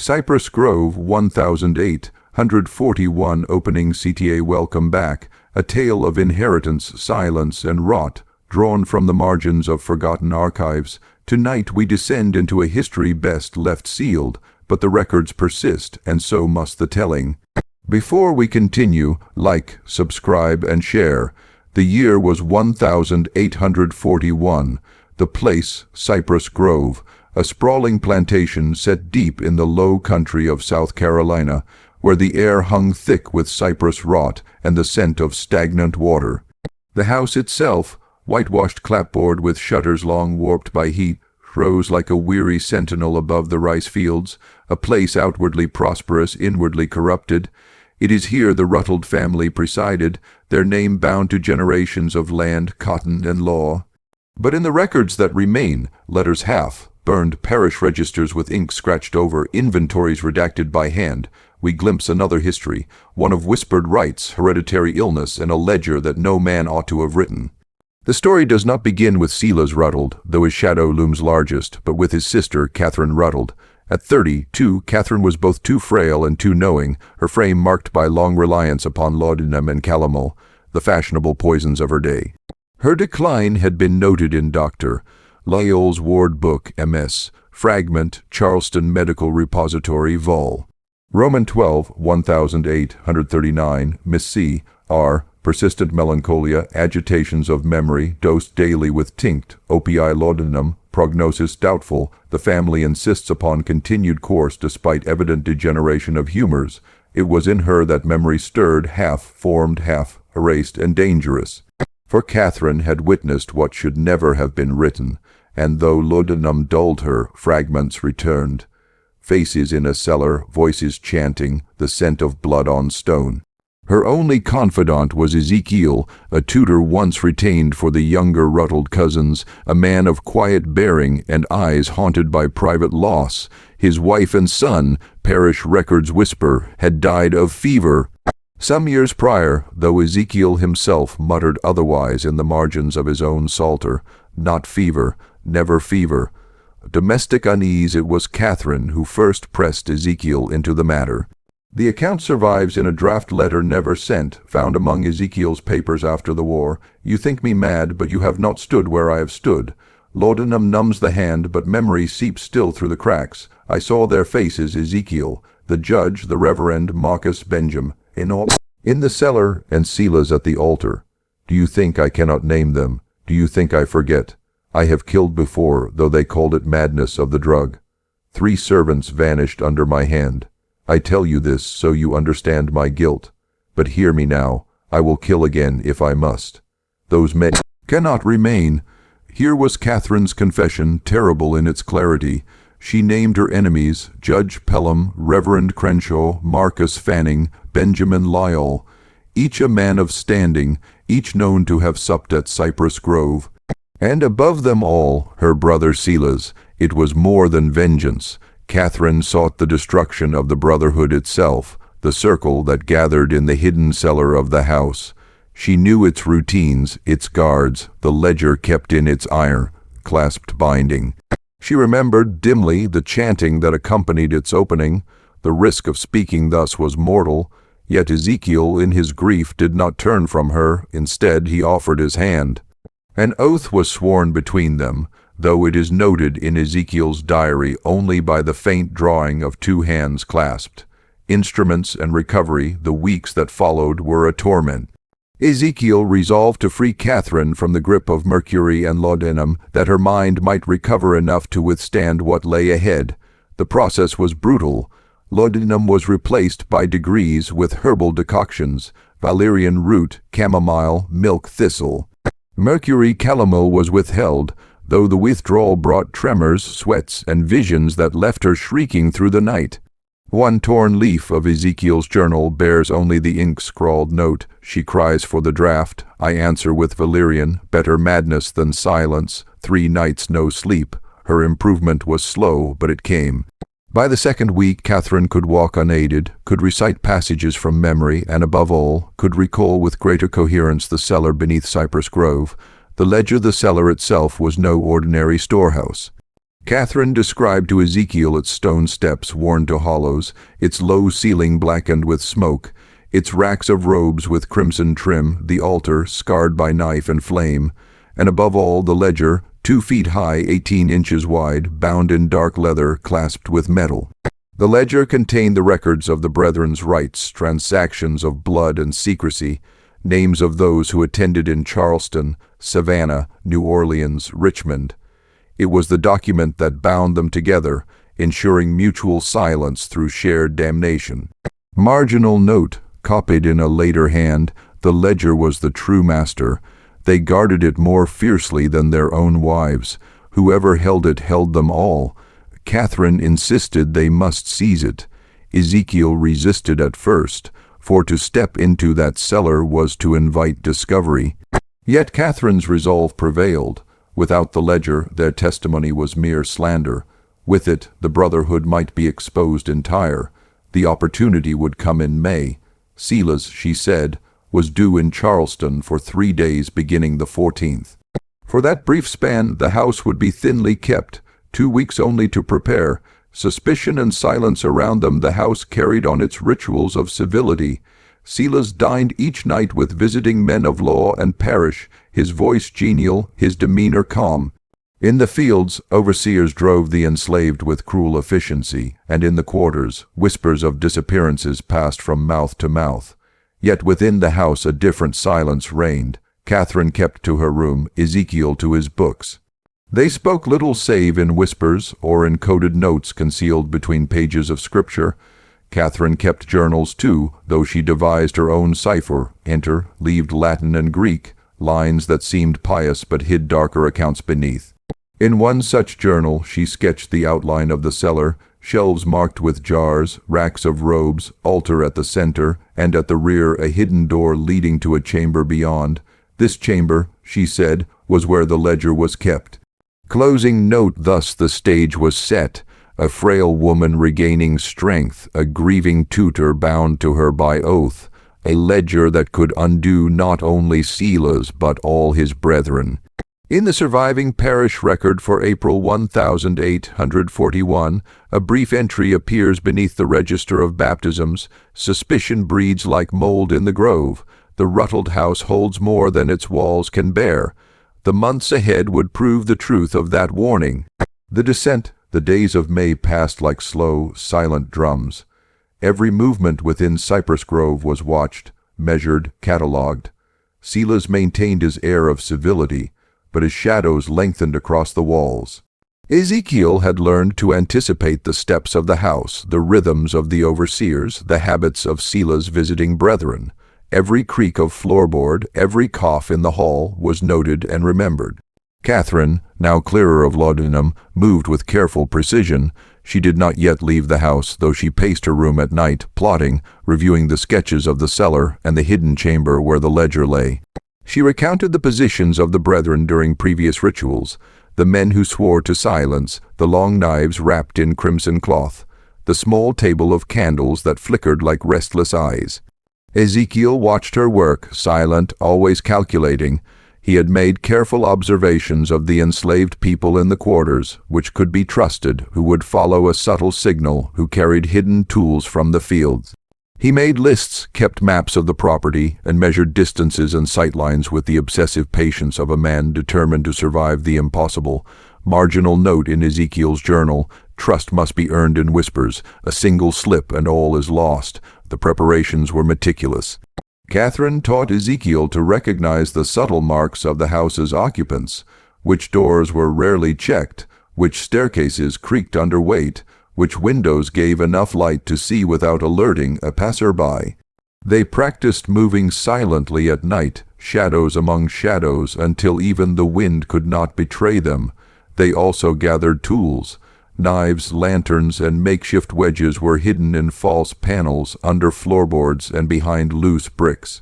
Cypress Grove 1841 opening CTA. Welcome back, a tale of inheritance, silence, and rot, drawn from the margins of forgotten archives. Tonight we descend into a history best left sealed, but the records persist, and so must the telling. Before we continue, like, subscribe, and share. The year was 1841. The place, Cypress Grove, a sprawling plantation set deep in the low country of South Carolina, where the air hung thick with cypress rot and the scent of stagnant water. The house itself, whitewashed clapboard with shutters long warped by heat, rose like a weary sentinel above the rice fields, a place outwardly prosperous, inwardly corrupted. It is here the Ruttles family presided, their name bound to generations of land, cotton, and law. But in the records that remain, letters half, burned parish registers with ink scratched over, inventories redacted by hand, we glimpse another history, one of whispered rights, hereditary illness, and a ledger that no man ought to have written. The story does not begin with Silas Ruttles, though his shadow looms largest, but with his sister, Catherine Ruttles. At 32, Catherine was both too frail and too knowing, her frame marked by long reliance upon laudanum and calomel, the fashionable poisons of her day. Her decline had been noted in Dr. Lyell's Ward Book, MS, Fragment, Charleston Medical Repository, Vol. Roman 12, 1839, Miss C. R. Persistent melancholia, agitations of memory, dosed daily with tinct, opii laudanum, prognosis doubtful. The family insists upon continued course despite evident degeneration of humors. It was in her that memory stirred, half formed, half erased, and dangerous. For Catherine had witnessed what should never have been written, and though laudanum dulled her, fragments returned. Faces in a cellar, voices chanting, the scent of blood on stone. Her only confidant was Ezekiel, a tutor once retained for the younger Ruttles cousins, a man of quiet bearing and eyes haunted by private loss. His wife and son, parish records whisper, had died of fever some years prior, though Ezekiel himself muttered otherwise in the margins of his own psalter. Not fever, never fever. Domestic unease, it was Catherine who first pressed Ezekiel into the matter. The account survives in a draft letter never sent, found among Ezekiel's papers after the war. You think me mad, but you have not stood where I have stood. Laudanum numbs the hand, but memory seeps still through the cracks. I saw their faces, Ezekiel, the judge, the Reverend Marcus Benjamin, in the cellar, and Silas at the altar. Do you think I cannot name them? Do you think I forget? I have killed before, though they called it madness of the drug. 3 servants vanished under my hand. I tell you this so you understand my guilt. But hear me now, I will kill again if I must. Those men cannot remain. Here was Catherine's confession, terrible in its clarity. She named her enemies, Judge Pelham, Reverend Crenshaw, Marcus Fanning, Benjamin Lyell, each a man of standing, each known to have supped at Cypress Grove. And above them all, her brother Silas. It was more than vengeance. Catherine sought the destruction of the brotherhood itself, the circle that gathered in the hidden cellar of the house. She knew its routines, its guards, the ledger kept in its iron, clasped binding. She remembered dimly the chanting that accompanied its opening. The risk of speaking thus was mortal, yet Ezekiel in his grief did not turn from her. Instead he offered his hand. An oath was sworn between them, though it is noted in Ezekiel's diary only by the faint drawing of 2 hands clasped. Instruments and recovery, the weeks that followed, were a torment. Ezekiel resolved to free Catherine from the grip of mercury and laudanum, that her mind might recover enough to withstand what lay ahead. The process was brutal. Laudanum was replaced by degrees with herbal decoctions, valerian root, chamomile, milk thistle. Mercury calomel was withheld, though the withdrawal brought tremors, sweats, and visions that left her shrieking through the night. One torn leaf of Ezekiel's journal bears only the ink-scrawled note. She cries for the draft. I answer with valerian, better madness than silence. 3 nights no sleep. Her improvement was slow, but it came. By the 2nd week, Catherine could walk unaided, could recite passages from memory, and above all, could recall with greater coherence the cellar beneath Cypress Grove. The ledger, the cellar itself, was no ordinary storehouse. Catherine described to Ezekiel its stone steps worn to hollows, its low ceiling blackened with smoke, its racks of robes with crimson trim, the altar scarred by knife and flame, and above all the ledger, 2 feet high, 18 inches wide, bound in dark leather, clasped with metal. The ledger contained the records of the brethren's rites, transactions of blood and secrecy, names of those who attended in Charleston, Savannah, New Orleans, Richmond. It was the document that bound them together, ensuring mutual silence through shared damnation. Marginal note, copied in a later hand, the ledger was the true master. They guarded it more fiercely than their own wives. Whoever held it held them all. Catherine insisted they must seize it. Ezekiel resisted at first, for to step into that cellar was to invite discovery. Yet Catherine's resolve prevailed. Without the ledger, their testimony was mere slander. With it, the brotherhood might be exposed entire. The opportunity would come in May. Silas, she said, was due in Charleston for 3 days beginning the 14th. For that brief span, the house would be thinly kept, 2 weeks only to prepare. Suspicion and silence around them, the house carried on its rituals of civility. Silas dined each night with visiting men of law and parish, his voice genial, his demeanor calm. In the fields, overseers drove the enslaved with cruel efficiency, and in the quarters, whispers of disappearances passed from mouth to mouth. Yet within the house a different silence reigned. Catherine kept to her room, Ezekiel to his books. They spoke little save in whispers or in coded notes concealed between pages of scripture. Catherine kept journals too, though she devised her own cipher, interleaved Latin and Greek, lines that seemed pious but hid darker accounts beneath. In one such journal she sketched the outline of the cellar, shelves marked with jars, racks of robes, altar at the center, and at the rear a hidden door leading to a chamber beyond. This chamber, she said, was where the ledger was kept. Closing note, thus the stage was set. A frail woman regaining strength, a grieving tutor bound to her by oath, a ledger that could undo not only Silas but all his brethren. In the surviving parish record for April 1841, a brief entry appears beneath the register of baptisms. Suspicion breeds like mold in the grove. The ruttled house holds more than its walls can bear. The months ahead would prove the truth of that warning. The descent, the days of May passed like slow, silent drums. Every movement within Cypress Grove was watched, measured, catalogued. Silas maintained his air of civility, but his shadows lengthened across the walls. Ezekiel had learned to anticipate the steps of the house, the rhythms of the overseers, the habits of Silas' visiting brethren. Every creak of floorboard, every cough in the hall was noted and remembered. Catherine, now clearer of laudanum, moved with careful precision. She did not yet leave the house, though she paced her room at night, plotting, reviewing the sketches of the cellar and the hidden chamber where the ledger lay. She recounted the positions of the brethren during previous rituals, the men who swore to silence, the long knives wrapped in crimson cloth, the small table of candles that flickered like restless eyes. Ezekiel watched her work, silent, always calculating. He had made careful observations of the enslaved people in the quarters, which could be trusted, who would follow a subtle signal, who carried hidden tools from the fields. He made lists, kept maps of the property, and measured distances and sightlines with the obsessive patience of a man determined to survive the impossible. Marginal note in Ezekiel's journal: trust must be earned in whispers. A single slip and all is lost. The preparations were meticulous. Catherine taught Ezekiel to recognize the subtle marks of the house's occupants, which doors were rarely checked, which staircases creaked under weight, which windows gave enough light to see without alerting a passerby. They practiced moving silently at night, shadows among shadows, until even the wind could not betray them. They also gathered tools. Knives, lanterns, and makeshift wedges were hidden in false panels, under floorboards, and behind loose bricks.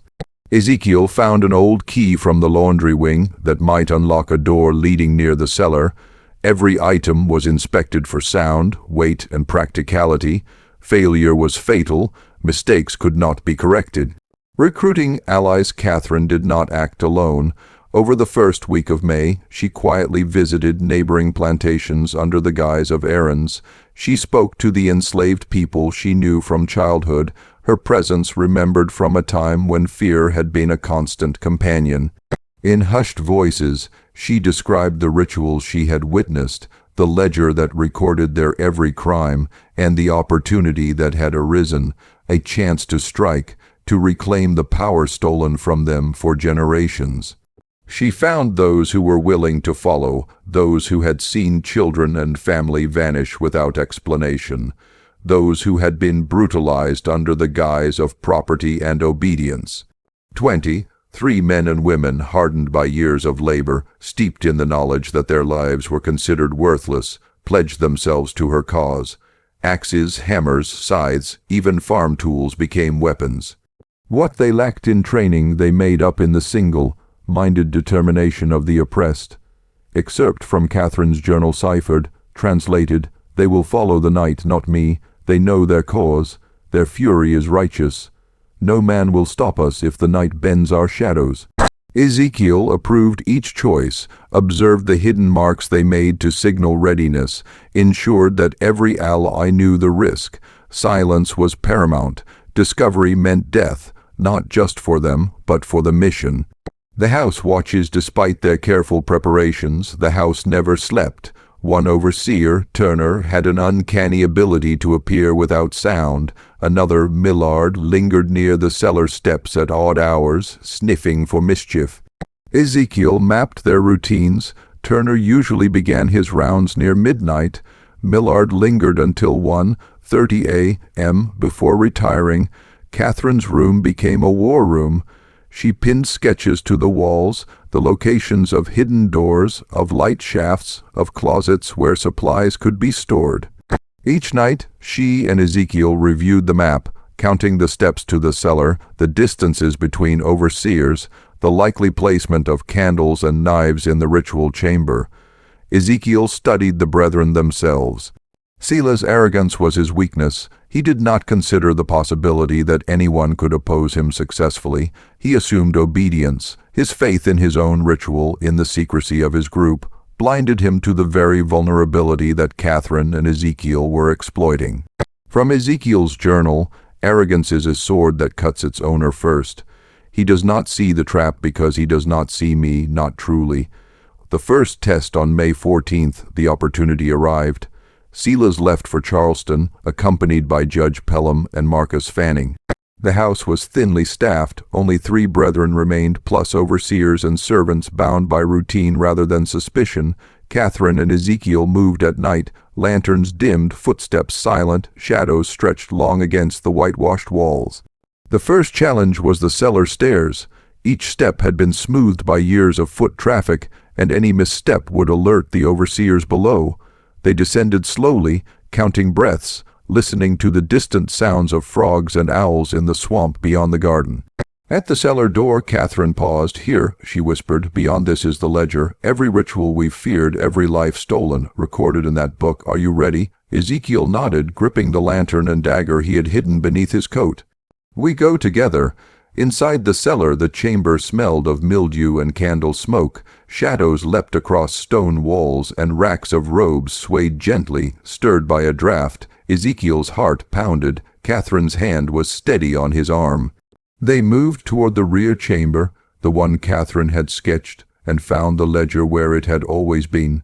Ezekiel found an old key from the laundry wing that might unlock a door leading near the cellar. Every item was inspected for sound, weight, and practicality. Failure was fatal. Mistakes could not be corrected. Recruiting allies, Catherine did not act alone. Over the first week of May, she quietly visited neighboring plantations under the guise of errands. She spoke to the enslaved people she knew from childhood, her presence remembered from a time when fear had been a constant companion. In hushed voices, she described the rituals she had witnessed, the ledger that recorded their every crime, and the opportunity that had arisen, a chance to strike, to reclaim the power stolen from them for generations. She found those who were willing to follow, those who had seen children and family vanish without explanation, those who had been brutalized under the guise of property and obedience. 23 men and women hardened by years of labor, steeped in the knowledge that their lives were considered worthless, pledged themselves to her cause. Axes, hammers, scythes, even farm tools became weapons. What they lacked in training they made up in the single-minded determination of the oppressed. Excerpt from Catherine's journal ciphered, translated, "They will follow the night, not me. They know their cause. Their fury is righteous. No man will stop us if the night bends our shadows." Ezekiel approved each choice, observed the hidden marks they made to signal readiness, ensured that every ally knew the risk. Silence was paramount. Discovery meant death, not just for them, but for the mission. The house watches despite their careful preparations. The house never slept. One overseer, Turner, had an uncanny ability to appear without sound. Another, Millard, lingered near the cellar steps at odd hours, sniffing for mischief. Ezekiel mapped their routines. Turner usually began his rounds near midnight. Millard lingered until 1:30 a.m. before retiring. Catherine's room became a war room. She pinned sketches to the walls, the locations of hidden doors, of light shafts, of closets where supplies could be stored. Each night, she and Ezekiel reviewed the map, counting the steps to the cellar, the distances between overseers, the likely placement of candles and knives in the ritual chamber. Ezekiel studied the brethren themselves. Selah's arrogance was his weakness. He did not consider the possibility that anyone could oppose him successfully. He assumed obedience. His faith in his own ritual, in the secrecy of his group, blinded him to the very vulnerability that Catherine and Ezekiel were exploiting. From Ezekiel's journal, arrogance is a sword that cuts its owner first. He does not see the trap because he does not see me, not truly. The first test on May 14th, the opportunity arrived. Selah's left for Charleston, accompanied by Judge Pelham and Marcus Fanning. The house was thinly staffed. Only 3 brethren remained, plus overseers and servants bound by routine rather than suspicion. Catherine and Ezekiel moved at night, lanterns dimmed, footsteps silent, shadows stretched long against the whitewashed walls. The first challenge was the cellar stairs. Each step had been smoothed by years of foot traffic, and any misstep would alert the overseers below. They descended slowly, counting breaths, listening to the distant sounds of frogs and owls in the swamp beyond the garden. At the cellar door, Catherine paused. "Here," she whispered, "beyond this is the ledger. Every ritual we've feared, every life stolen, recorded in that book. Are you ready?" Ezekiel nodded, gripping the lantern and dagger he had hidden beneath his coat. "We go together." Inside the cellar, the chamber smelled of mildew and candle smoke. Shadows leapt across stone walls, and racks of robes swayed gently, stirred by a draught. Ezekiel's heart pounded. Catherine's hand was steady on his arm. They moved toward the rear chamber, the one Catherine had sketched, and found the ledger where it had always been.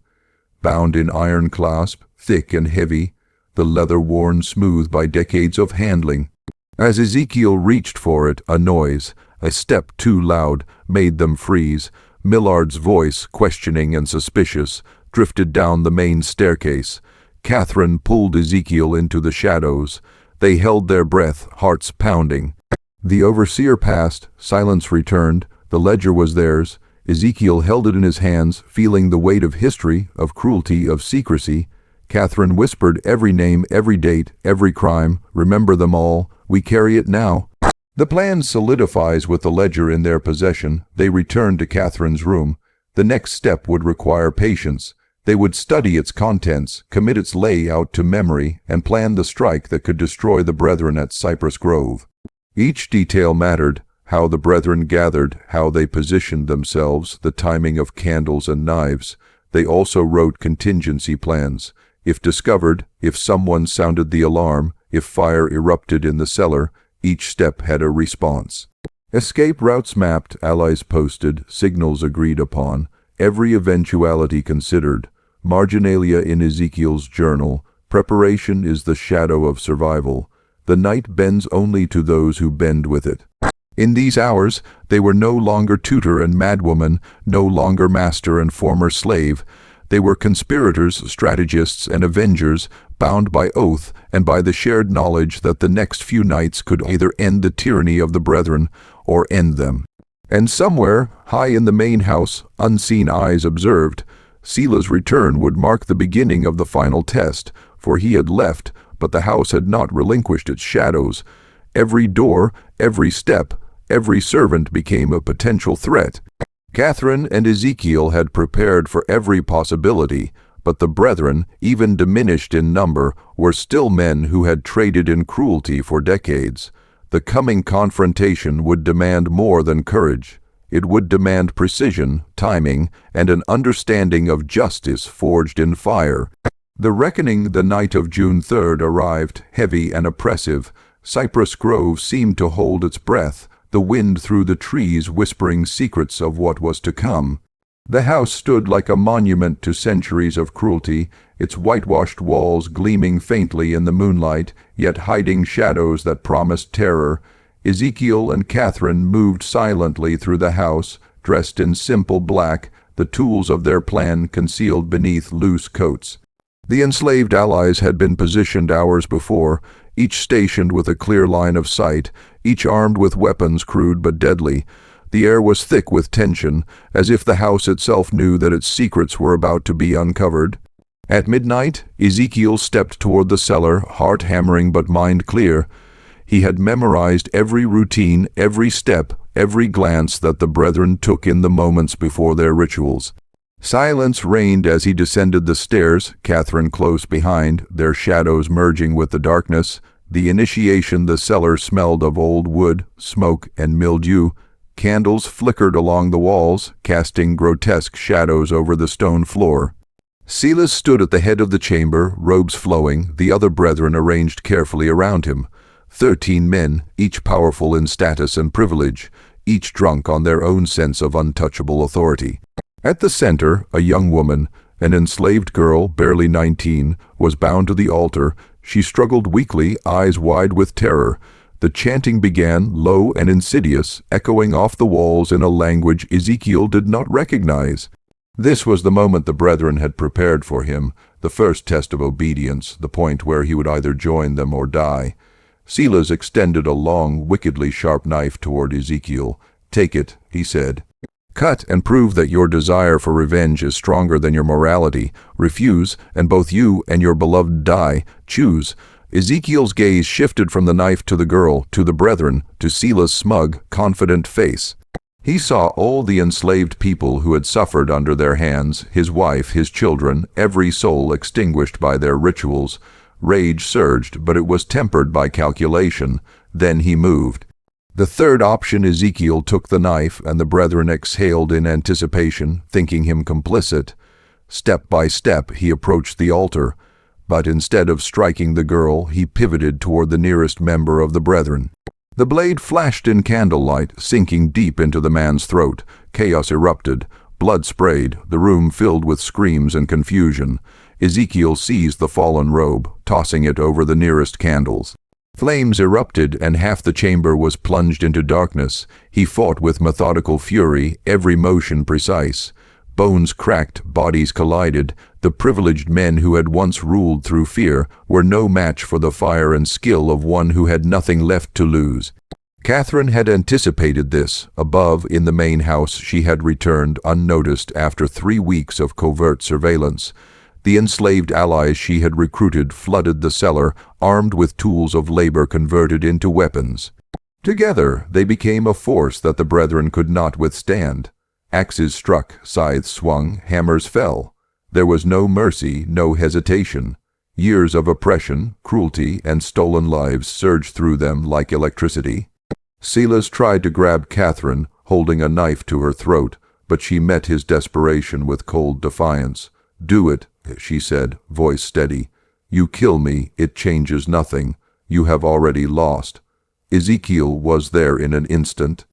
Bound in iron clasp, thick and heavy, the leather worn smooth by decades of handling. As Ezekiel reached for it, a noise, a step too loud, made them freeze. Millard's voice, questioning and suspicious, drifted down the main staircase. Catherine pulled Ezekiel into the shadows. They held their breath, hearts pounding. The overseer passed, silence returned, the ledger was theirs. Ezekiel held it in his hands, feeling the weight of history, of cruelty, of secrecy. Catherine whispered every name, every date, every crime. "Remember them all. We carry it now." The plan solidifies with the ledger in their possession. They returned to Catherine's room. The next step would require patience. They would study its contents, commit its layout to memory, and plan the strike that could destroy the brethren at Cypress Grove. Each detail mattered. how the brethren gathered, how they positioned themselves, the timing of candles and knives. They also wrote contingency plans. If discovered, if someone sounded the alarm, if fire erupted in the cellar, each step had a response. Escape routes mapped, allies posted, signals agreed upon, every eventuality considered. Marginalia in Ezekiel's journal. Preparation is the shadow of survival. The night bends only to those who bend with it. In these hours, they were no longer tutor and madwoman, no longer master and former slave. They were conspirators, strategists, and avengers, bound by oath and by the shared knowledge that the next few nights could either end the tyranny of the brethren or end them. And somewhere, high in the main house, unseen eyes observed, Sela's return would mark the beginning of the final test, for he had left, but the house had not relinquished its shadows. Every door, every step, every servant became a potential threat. Catherine and Ezekiel had prepared for every possibility, but the brethren, even diminished in number, were still men who had traded in cruelty for decades. The coming confrontation would demand more than courage. It would demand precision, timing, and an understanding of justice forged in fire. The reckoning the night of June 3rd arrived, heavy and oppressive. Cypress Grove seemed to hold its breath, the wind through the trees whispering secrets of what was to come. The house stood like a monument to centuries of cruelty, its whitewashed walls gleaming faintly in the moonlight, yet hiding shadows that promised terror. Ezekiel and Catherine moved silently through the house, dressed in simple black, the tools of their plan concealed beneath loose coats. The enslaved allies had been positioned hours before, each stationed with a clear line of sight, each armed with weapons crude but deadly. The air was thick with tension, as if the house itself knew that its secrets were about to be uncovered. At midnight, Ezekiel stepped toward the cellar, heart hammering but mind clear. He had memorized every routine, every step, every glance that the brethren took in the moments before their rituals. Silence reigned as he descended the stairs, Catherine close behind, their shadows merging with the darkness. The initiation, the cellar smelled of old wood, smoke, and mildew. Candles flickered along the walls, casting grotesque shadows over the stone floor. Silas stood at the head of the chamber, robes flowing, the other brethren arranged carefully around him. 13 men, each powerful in status and privilege, each drunk on their own sense of untouchable authority. At the center, a young woman, an enslaved girl, barely 19, was bound to the altar. She struggled weakly, eyes wide with terror. The chanting began, low and insidious, echoing off the walls in a language Ezekiel did not recognize. This was the moment the brethren had prepared for him, the first test of obedience, the point where he would either join them or die. Silas extended a long, wickedly sharp knife toward Ezekiel. "Take it," he said. "Cut and prove that your desire for revenge is stronger than your morality. Refuse, and both you and your beloved die. Choose." Ezekiel's gaze shifted from the knife to the girl, to the brethren, to Silas' smug, confident face. He saw all the enslaved people who had suffered under their hands, his wife, his children, every soul extinguished by their rituals. Rage surged, but it was tempered by calculation. Then he moved. The third option, Ezekiel took the knife, and the brethren exhaled in anticipation, thinking him complicit. Step by step he approached the altar, but instead of striking the girl, he pivoted toward the nearest member of the brethren. The blade flashed in candlelight, sinking deep into the man's throat. Chaos erupted. Blood sprayed, the room filled with screams and confusion. Ezekiel seized the fallen robe, tossing it over the nearest candles. Flames erupted, and half the chamber was plunged into darkness. He fought with methodical fury, every motion precise. Bones cracked, bodies collided. The privileged men who had once ruled through fear were no match for the fire and skill of one who had nothing left to lose. Catherine had anticipated this. Above, in the main house, she had returned unnoticed after 3 weeks of covert surveillance. The enslaved allies she had recruited flooded the cellar, armed with tools of labor converted into weapons. Together, they became a force that the brethren could not withstand. Axes struck, scythes swung, hammers fell. There was no mercy, no hesitation. Years of oppression, cruelty, and stolen lives surged through them like electricity. Silas tried to grab Catherine, holding a knife to her throat, but she met his desperation with cold defiance. "Do it," she said, voice steady. "You kill me, it changes nothing. You have already lost." Ezekiel was there in an instant.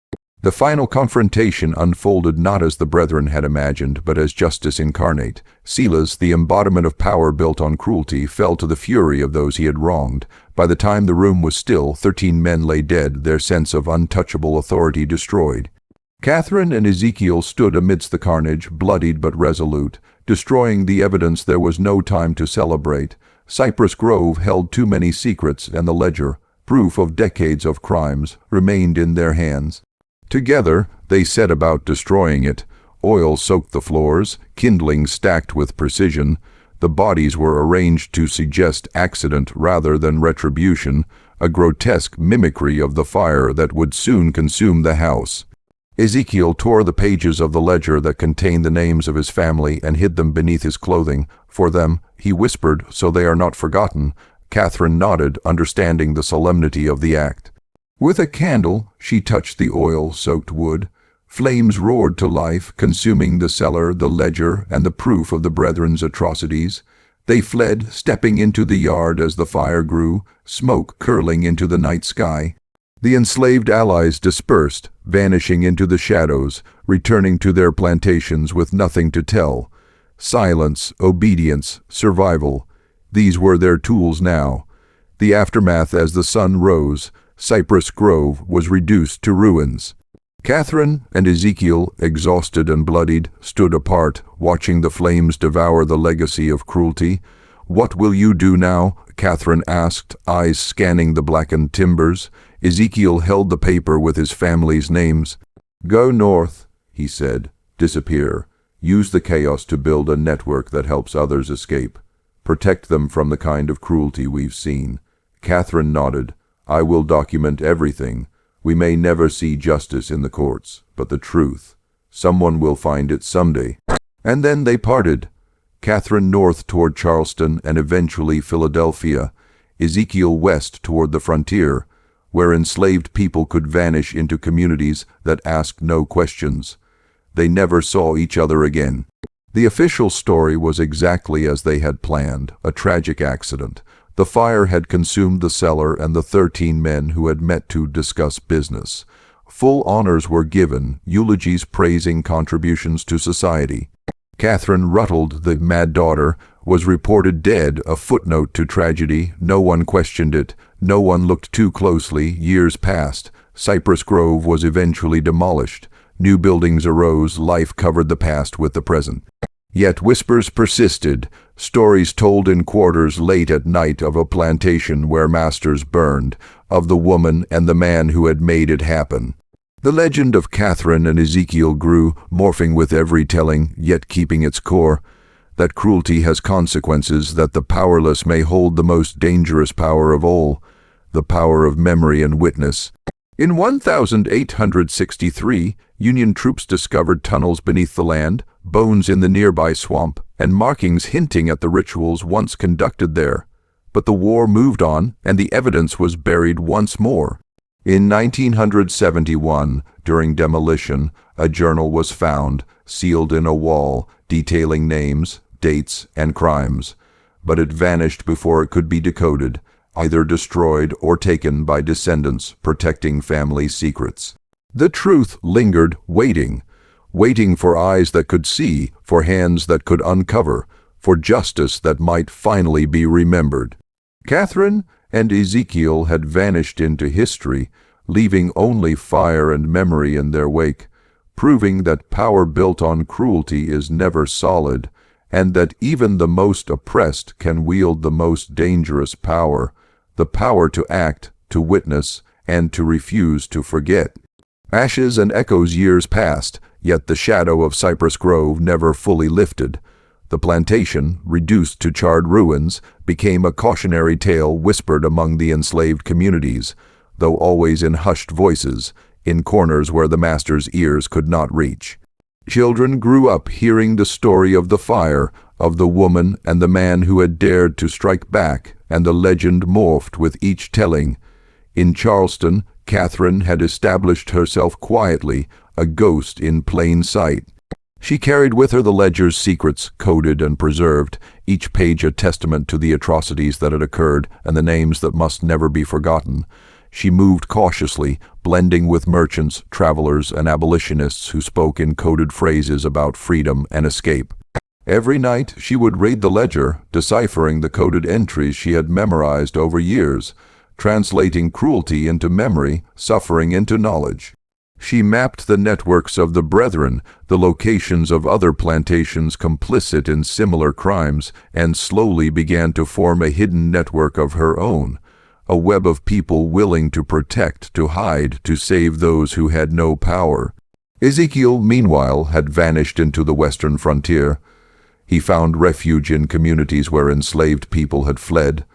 The final confrontation unfolded not as the brethren had imagined, but as justice incarnate. Silas, the embodiment of power built on cruelty, fell to the fury of those he had wronged. By the time the room was still, 13 men lay dead, their sense of untouchable authority destroyed. Catherine and Ezekiel stood amidst the carnage, bloodied but resolute. Destroying the evidence, there was no time to celebrate. Cypress Grove held too many secrets, and the ledger, proof of decades of crimes, remained in their hands. Together, they set about destroying it. Oil soaked the floors, kindling stacked with precision. The bodies were arranged to suggest accident rather than retribution, a grotesque mimicry of the fire that would soon consume the house. Ezekiel tore the pages of the ledger that contained the names of his family and hid them beneath his clothing. "For them," he whispered, "so they are not forgotten." Catherine nodded, understanding the solemnity of the act. With a candle, she touched the oil-soaked wood. Flames roared to life, consuming the cellar, the ledger, and the proof of the brethren's atrocities. They fled, stepping into the yard as the fire grew, smoke curling into the night sky. The enslaved allies dispersed, vanishing into the shadows, returning to their plantations with nothing to tell. Silence, obedience, survival. These were their tools now. The aftermath as the sun rose. Cypress Grove was reduced to ruins. Catherine and Ezekiel, exhausted and bloodied, stood apart, watching the flames devour the legacy of cruelty. "What will you do now?" Catherine asked, eyes scanning the blackened timbers. Ezekiel held the paper with his family's names. "Go north," he said. "Disappear. Use the chaos to build a network that helps others escape. Protect them from the kind of cruelty we've seen." Catherine nodded. "I will document everything. We may never see justice in the courts, but the truth. Someone will find it someday." And then they parted. Catherine north toward Charleston and eventually Philadelphia. Ezekiel west toward the frontier, where enslaved people could vanish into communities that asked no questions. They never saw each other again. The official story was exactly as they had planned, a tragic accident. The fire had consumed the cellar and the 13 men who had met to discuss business. Full honors were given, eulogies praising contributions to society. Catherine Ruttles, the mad daughter, was reported dead, a footnote to tragedy. No one questioned it. No one looked too closely. Years passed. Cypress Grove was eventually demolished. New buildings arose. Life covered the past with the present. Yet whispers persisted, stories told in quarters late at night of a plantation where masters burned, of the woman and the man who had made it happen. The legend of Catherine and Ezekiel grew, morphing with every telling, yet keeping its core. That cruelty has consequences, that the powerless may hold the most dangerous power of all, the power of memory and witness. In 1863, Union troops discovered tunnels beneath the land, bones in the nearby swamp, and markings hinting at the rituals once conducted there. But the war moved on, and the evidence was buried once more. In 1971, during demolition, a journal was found, sealed in a wall, detailing names, dates, and crimes. But it vanished before it could be decoded, either destroyed or taken by descendants protecting family secrets. The truth lingered, waiting for eyes that could see, for hands that could uncover, for justice that might finally be remembered. Catherine and Ezekiel had vanished into history, leaving only fire and memory in their wake, proving that power built on cruelty is never solid, and that even the most oppressed can wield the most dangerous power, the power to act, to witness, and to refuse to forget. Ashes and echoes years passed, yet the shadow of Cypress Grove never fully lifted. The plantation, reduced to charred ruins, became a cautionary tale whispered among the enslaved communities, though always in hushed voices, in corners where the master's ears could not reach. Children grew up hearing the story of the fire, of the woman and the man who had dared to strike back, and the legend morphed with each telling. In Charleston, Catherine had established herself quietly, a ghost in plain sight. She carried with her the ledger's secrets, coded and preserved, each page a testament to the atrocities that had occurred and the names that must never be forgotten. She moved cautiously, blending with merchants, travelers, and abolitionists who spoke in coded phrases about freedom and escape. Every night she would read the ledger, deciphering the coded entries she had memorized over years, translating cruelty into memory, suffering into knowledge. She mapped the networks of the Brethren, the locations of other plantations complicit in similar crimes, and slowly began to form a hidden network of her own, a web of people willing to protect, to hide, to save those who had no power. Ezekiel, meanwhile, had vanished into the western frontier. He found refuge in communities where enslaved people had fled,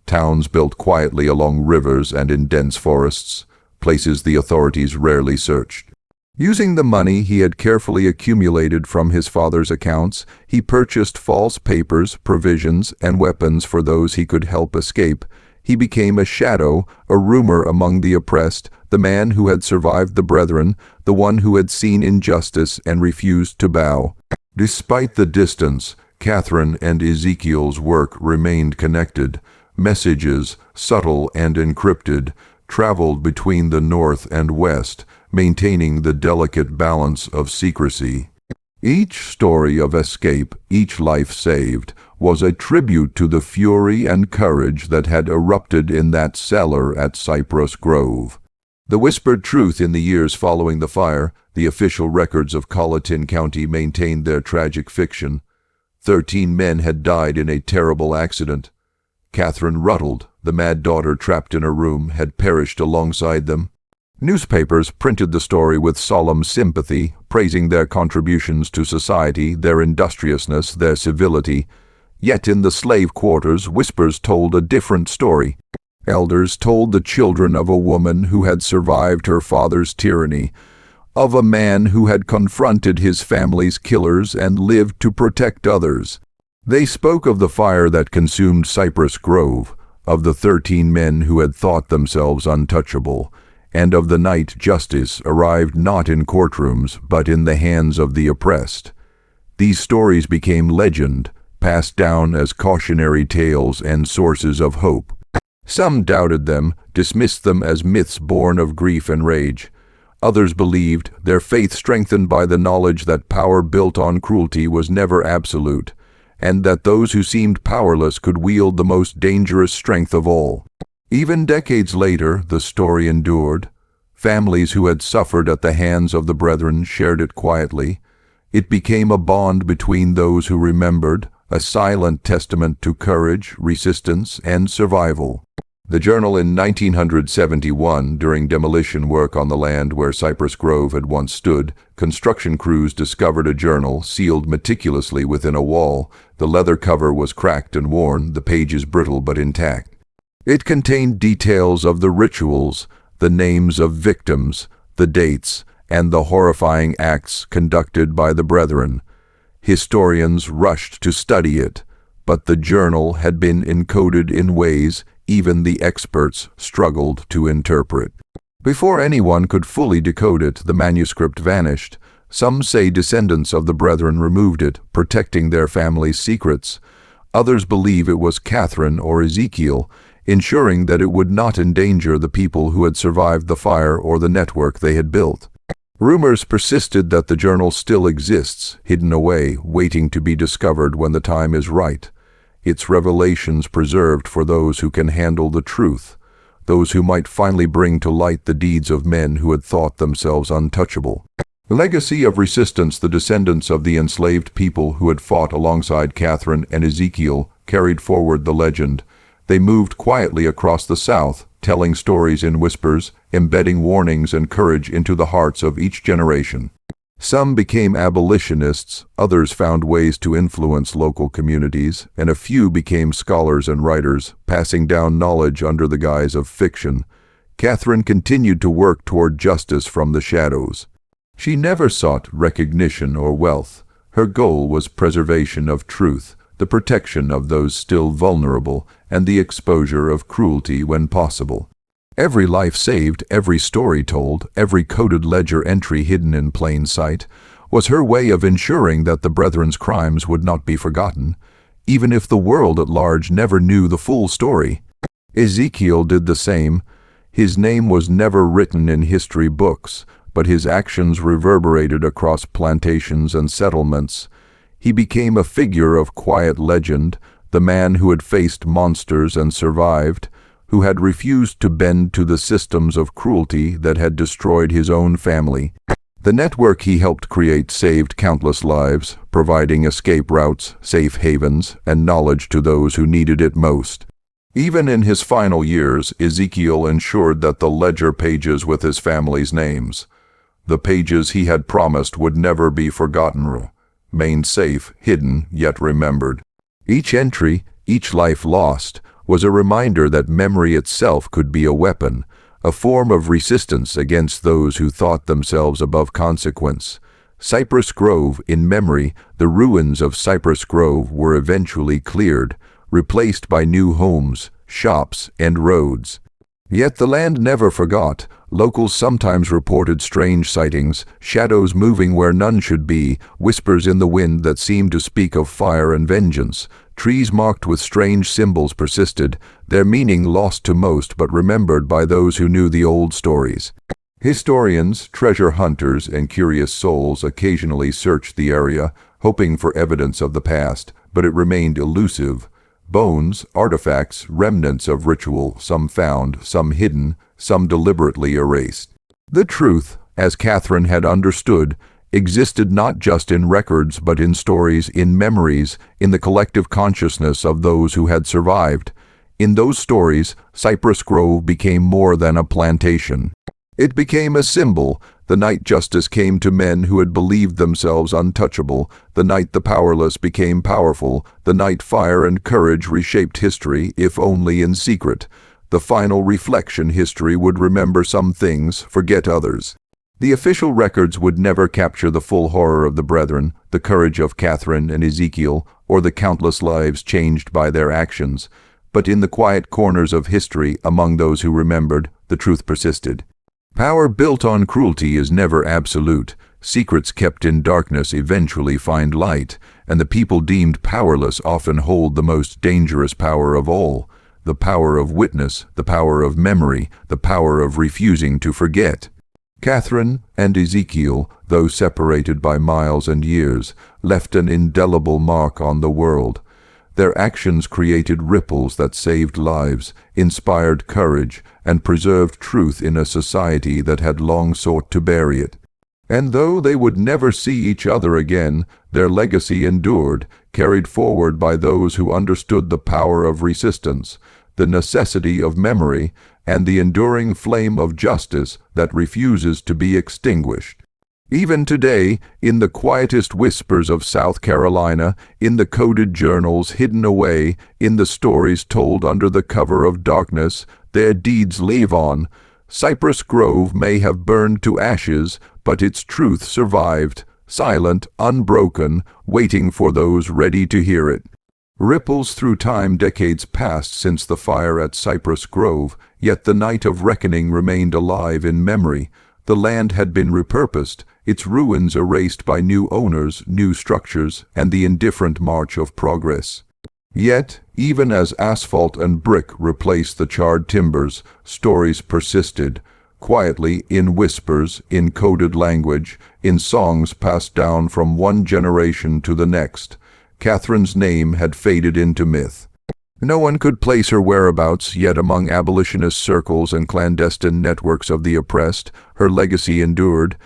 towns built quietly along rivers and in dense forests, places the authorities rarely searched. Using the money he had carefully accumulated from his father's accounts, he purchased false papers, provisions, and weapons for those he could help escape. He became a shadow, a rumor among the oppressed, the man who had survived the Brethren, the one who had seen injustice and refused to bow. Despite the distance, Catherine and Ezekiel's work remained connected. Messages, subtle and encrypted, traveled between the North and West, maintaining the delicate balance of secrecy. Each story of escape, each life saved, was a tribute to the fury and courage that had erupted in that cellar at Cypress Grove. The whispered truth in the years following the fire, the official records of Colleton County maintained their tragic fiction. 13 men had died in a terrible accident. Catherine Ruddled, the mad daughter trapped in her room, had perished alongside them. Newspapers printed the story with solemn sympathy, praising their contributions to society, their industriousness, their civility. Yet in the slave quarters, whispers told a different story. Elders told the children of a woman who had survived her father's tyranny, of a man who had confronted his family's killers and lived to protect others. They spoke of the fire that consumed Cypress Grove, of the 13 men who had thought themselves untouchable, and of the night justice arrived not in courtrooms but in the hands of the oppressed. These stories became legend, passed down as cautionary tales and sources of hope. Some doubted them, dismissed them as myths born of grief and rage. Others believed, their faith strengthened by the knowledge that power built on cruelty was never absolute, and that those who seemed powerless could wield the most dangerous strength of all. Even decades later, the story endured. Families who had suffered at the hands of the Brethren shared it quietly. It became a bond between those who remembered, a silent testament to courage, resistance, and survival. The journal in 1971, during demolition work on the land where Cypress Grove had once stood, construction crews discovered a journal sealed meticulously within a wall. The leather cover was cracked and worn, the pages brittle but intact. It contained details of the rituals, the names of victims, the dates, and the horrifying acts conducted by the Brethren. Historians rushed to study it, but the journal had been encoded in ways even the experts struggled to interpret. Before anyone could fully decode it, the manuscript vanished. Some say descendants of the Brethren removed it, protecting their family's secrets. Others believe it was Catherine or Ezekiel, ensuring that it would not endanger the people who had survived the fire or the network they had built. Rumors persisted that the journal still exists, hidden away, waiting to be discovered when the time is right. Its revelations preserved for those who can handle the truth, those who might finally bring to light the deeds of men who had thought themselves untouchable. The legacy of resistance the descendants of the enslaved people who had fought alongside Catherine and Ezekiel carried forward the legend. They moved quietly across the South, telling stories in whispers, embedding warnings and courage into the hearts of each generation. Some became abolitionists, others found ways to influence local communities, and a few became scholars and writers, passing down knowledge under the guise of fiction. Catherine continued to work toward justice from the shadows. She never sought recognition or wealth. Her goal was preservation of truth, the protection of those still vulnerable, and the exposure of cruelty when possible. Every life saved, every story told, every coded ledger entry hidden in plain sight, was her way of ensuring that the Brethren's crimes would not be forgotten, even if the world at large never knew the full story. Ezekiel did the same. His name was never written in history books, but his actions reverberated across plantations and settlements. He became a figure of quiet legend, the man who had faced monsters and survived, who had refused to bend to the systems of cruelty that had destroyed his own family. The network he helped create saved countless lives, providing escape routes, safe havens, and knowledge to those who needed it most. Even in his final years, Ezekiel ensured that the ledger pages with his family's names, the pages he had promised would never be forgotten, remained safe, hidden, yet remembered. Each entry, each life lost, was a reminder that memory itself could be a weapon, a form of resistance against those who thought themselves above consequence. Cypress Grove, in memory, the ruins of Cypress Grove were eventually cleared, replaced by new homes, shops, and roads. Yet the land never forgot. Locals sometimes reported strange sightings, shadows moving where none should be, whispers in the wind that seemed to speak of fire and vengeance. Trees marked with strange symbols persisted, their meaning lost to most but remembered by those who knew the old stories. Historians, treasure hunters, and curious souls occasionally searched the area, hoping for evidence of the past, but it remained elusive. Bones, artifacts, remnants of ritual, some found, some hidden, some deliberately erased. The truth, as Catherine had understood, existed not just in records but in stories, in memories, in the collective consciousness of those who had survived. In those stories, Cypress Grove became more than a plantation. It became a symbol, the night justice came to men who had believed themselves untouchable, the night the powerless became powerful, the night fire and courage reshaped history, if only in secret. The final reflection: history would remember some things, forget others. The official records would never capture the full horror of the Brethren, the courage of Catherine and Ezekiel, or the countless lives changed by their actions. But in the quiet corners of history, among those who remembered, the truth persisted. Power built on cruelty is never absolute. Secrets kept in darkness eventually find light, and the people deemed powerless often hold the most dangerous power of all, the power of witness, the power of memory, the power of refusing to forget. Catherine and Ezekiel, though separated by miles and years, left an indelible mark on the world. Their actions created ripples that saved lives, inspired courage, and preserved truth in a society that had long sought to bury it. And though they would never see each other again, their legacy endured, carried forward by those who understood the power of resistance, the necessity of memory, and the enduring flame of justice that refuses to be extinguished. Even today, in the quietest whispers of South Carolina, in the coded journals hidden away, in the stories told under the cover of darkness, their deeds live on. Cypress Grove may have burned to ashes, but its truth survived, silent, unbroken, waiting for those ready to hear it. Ripples through time, decades passed since the fire at Cypress Grove, yet the night of reckoning remained alive in memory. The land had been repurposed, its ruins erased by new owners, new structures, and the indifferent march of progress. Yet, even as asphalt and brick replaced the charred timbers, stories persisted, quietly, in whispers, in coded language, in songs passed down from one generation to the next. Catherine's name had faded into myth. No one could place her whereabouts, yet among abolitionist circles and clandestine networks of the oppressed, her legacy endured.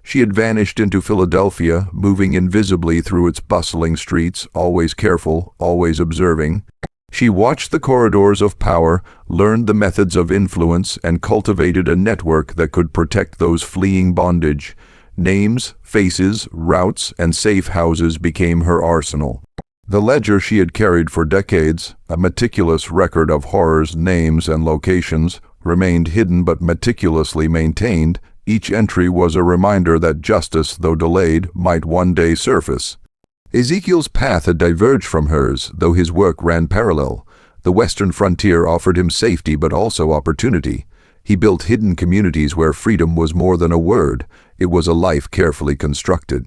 She had vanished into Philadelphia, moving invisibly through its bustling streets, always careful, always observing. She watched the corridors of power, learned the methods of influence, and cultivated a network that could protect those fleeing bondage. Names, faces, routes, and safe houses became her arsenal. The ledger she had carried for decades, a meticulous record of horrors, names, and locations, remained hidden but meticulously maintained. Each entry was a reminder that justice, though delayed, might one day surface. Ezekiel's path had diverged from hers, though his work ran parallel. The western frontier offered him safety but also opportunity. He built hidden communities where freedom was more than a word. It was a life carefully constructed.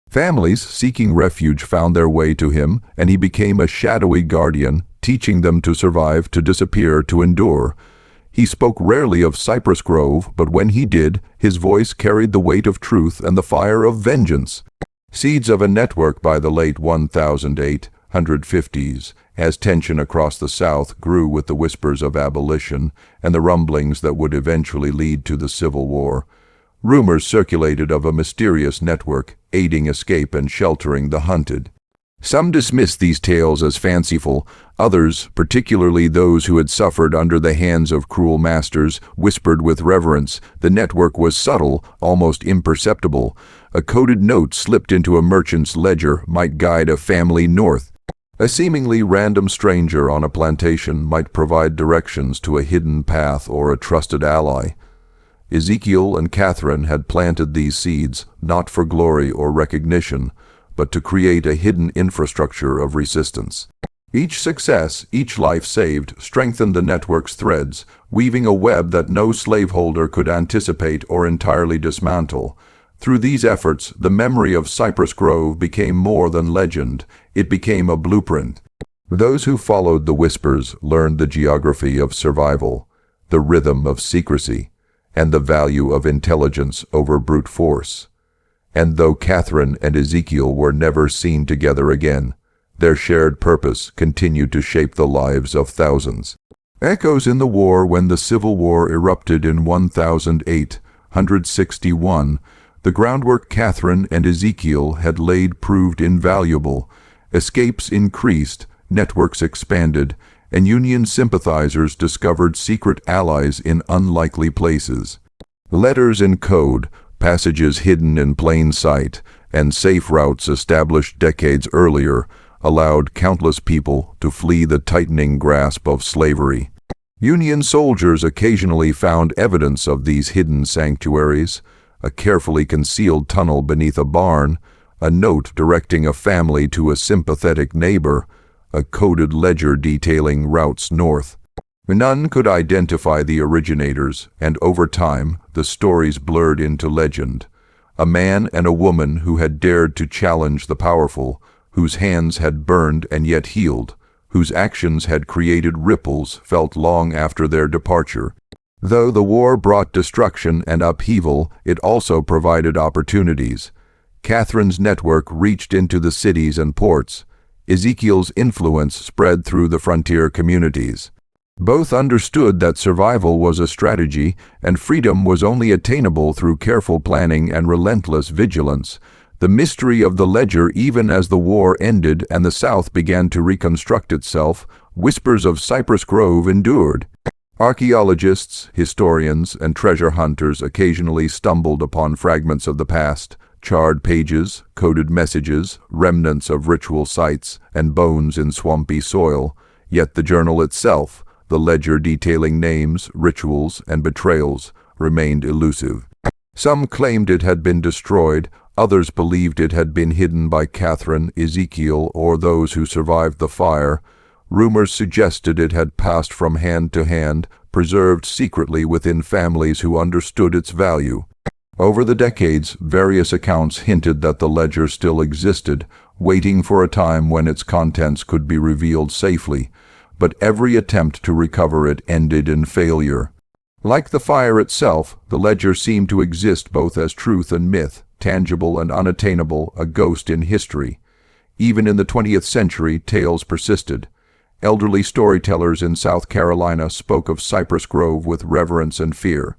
Families seeking refuge found their way to him, and he became a shadowy guardian, teaching them to survive, to disappear, to endure. He spoke rarely of Cypress Grove, but when he did, his voice carried the weight of truth and the fire of vengeance. Seeds of a network by the late 1850s, as tension across the South grew with the whispers of abolition and the rumblings that would eventually lead to the Civil War. Rumors circulated of a mysterious network, aiding escape and sheltering the hunted. Some dismissed these tales as fanciful. Others, particularly those who had suffered under the hands of cruel masters, whispered with reverence. The network was subtle, almost imperceptible. A coded note slipped into a merchant's ledger might guide a family north. A seemingly random stranger on a plantation might provide directions to a hidden path or a trusted ally. Ezekiel and Catherine had planted these seeds, not for glory or recognition, but to create a hidden infrastructure of resistance. Each success, each life saved, strengthened the network's threads, weaving a web that no slaveholder could anticipate or entirely dismantle. Through these efforts, the memory of Cypress Grove became more than legend. It became a blueprint. Those who followed the whispers learned the geography of survival, the rhythm of secrecy, and the value of intelligence over brute force. And though Catherine and Ezekiel were never seen together again, their shared purpose continued to shape the lives of thousands. Echoes in the war. When the Civil War erupted in 1861, the groundwork Catherine and Ezekiel had laid proved invaluable. Escapes increased, networks expanded, and Union sympathizers discovered secret allies in unlikely places. Letters in code, passages hidden in plain sight, and safe routes established decades earlier allowed countless people to flee the tightening grasp of slavery. Union soldiers occasionally found evidence of these hidden sanctuaries: a carefully concealed tunnel beneath a barn, a note directing a family to a sympathetic neighbor, a coded ledger detailing routes north. None could identify the originators, and over time, the stories blurred into legend. A man and a woman who had dared to challenge the powerful, whose hands had burned and yet healed, whose actions had created ripples felt long after their departure. Though the war brought destruction and upheaval, it also provided opportunities. Catherine's network reached into the cities and ports. Ezekiel's influence spread through the frontier communities. Both understood that survival was a strategy, and freedom was only attainable through careful planning and relentless vigilance. The mystery of the ledger, even as the war ended and the South began to reconstruct itself, whispers of Cypress Grove endured. Archaeologists, historians, and treasure hunters occasionally stumbled upon fragments of the past, charred pages, coded messages, remnants of ritual sites, and bones in swampy soil. Yet the journal itself, the ledger detailing names, rituals, and betrayals, remained elusive. Some claimed it had been destroyed, others believed it had been hidden by Catherine, Ezekiel, or those who survived the fire. Rumors suggested it had passed from hand to hand, preserved secretly within families who understood its value. Over the decades, various accounts hinted that the ledger still existed, waiting for a time when its contents could be revealed safely. But every attempt to recover it ended in failure. Like the fire itself, the ledger seemed to exist both as truth and myth, tangible and unattainable, a ghost in history. Even in the 20th century, tales persisted. Elderly storytellers in South Carolina spoke of Cypress Grove with reverence and fear.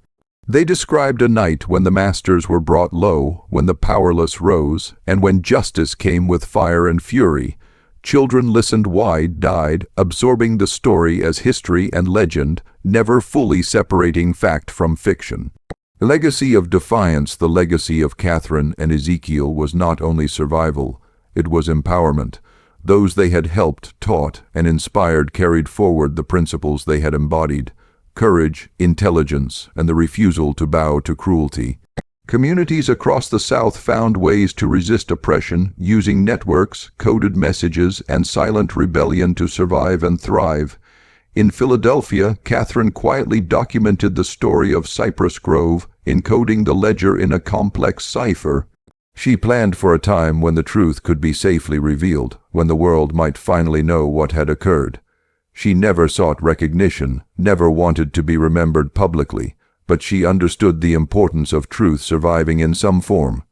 They described a night when the masters were brought low, when the powerless rose, and when justice came with fire and fury. Children listened wide-eyed, absorbing the story as history and legend, never fully separating fact from fiction. The legacy of defiance, the legacy of Catherine and Ezekiel, was not only survival, it was empowerment. Those they had helped, taught, and inspired carried forward the principles they had embodied: courage, intelligence, and the refusal to bow to cruelty. Communities across the South found ways to resist oppression, using networks, coded messages, and silent rebellion to survive and thrive. In Philadelphia, Catherine quietly documented the story of Cypress Grove, encoding the ledger in a complex cipher. She planned for a time when the truth could be safely revealed, when the world might finally know what had occurred. She never sought recognition, never wanted to be remembered publicly, but she understood the importance of truth surviving in some form.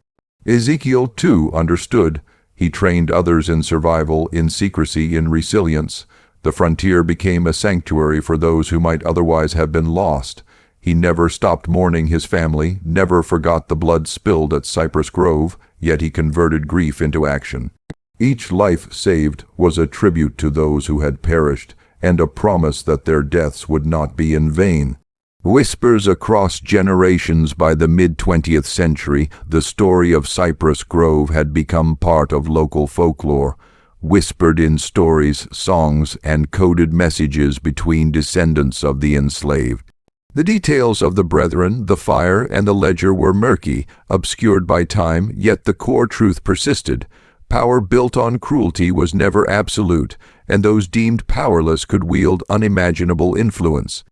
Ezekiel, too, understood. He trained others in survival, in secrecy, in resilience. The frontier became a sanctuary for those who might otherwise have been lost. He never stopped mourning his family, never forgot the blood spilled at Cypress Grove, yet he converted grief into action. Each life saved was a tribute to those who had perished, and a promise that their deaths would not be in vain. Whispers across generations. By the mid-20th century, the story of Cypress Grove had become part of local folklore, whispered in stories, songs, and coded messages between descendants of the enslaved. The details of the brethren, the fire, and the ledger were murky, obscured by time, yet the core truth persisted. Power built on cruelty was never absolute, and those deemed powerless could wield unimaginable influence.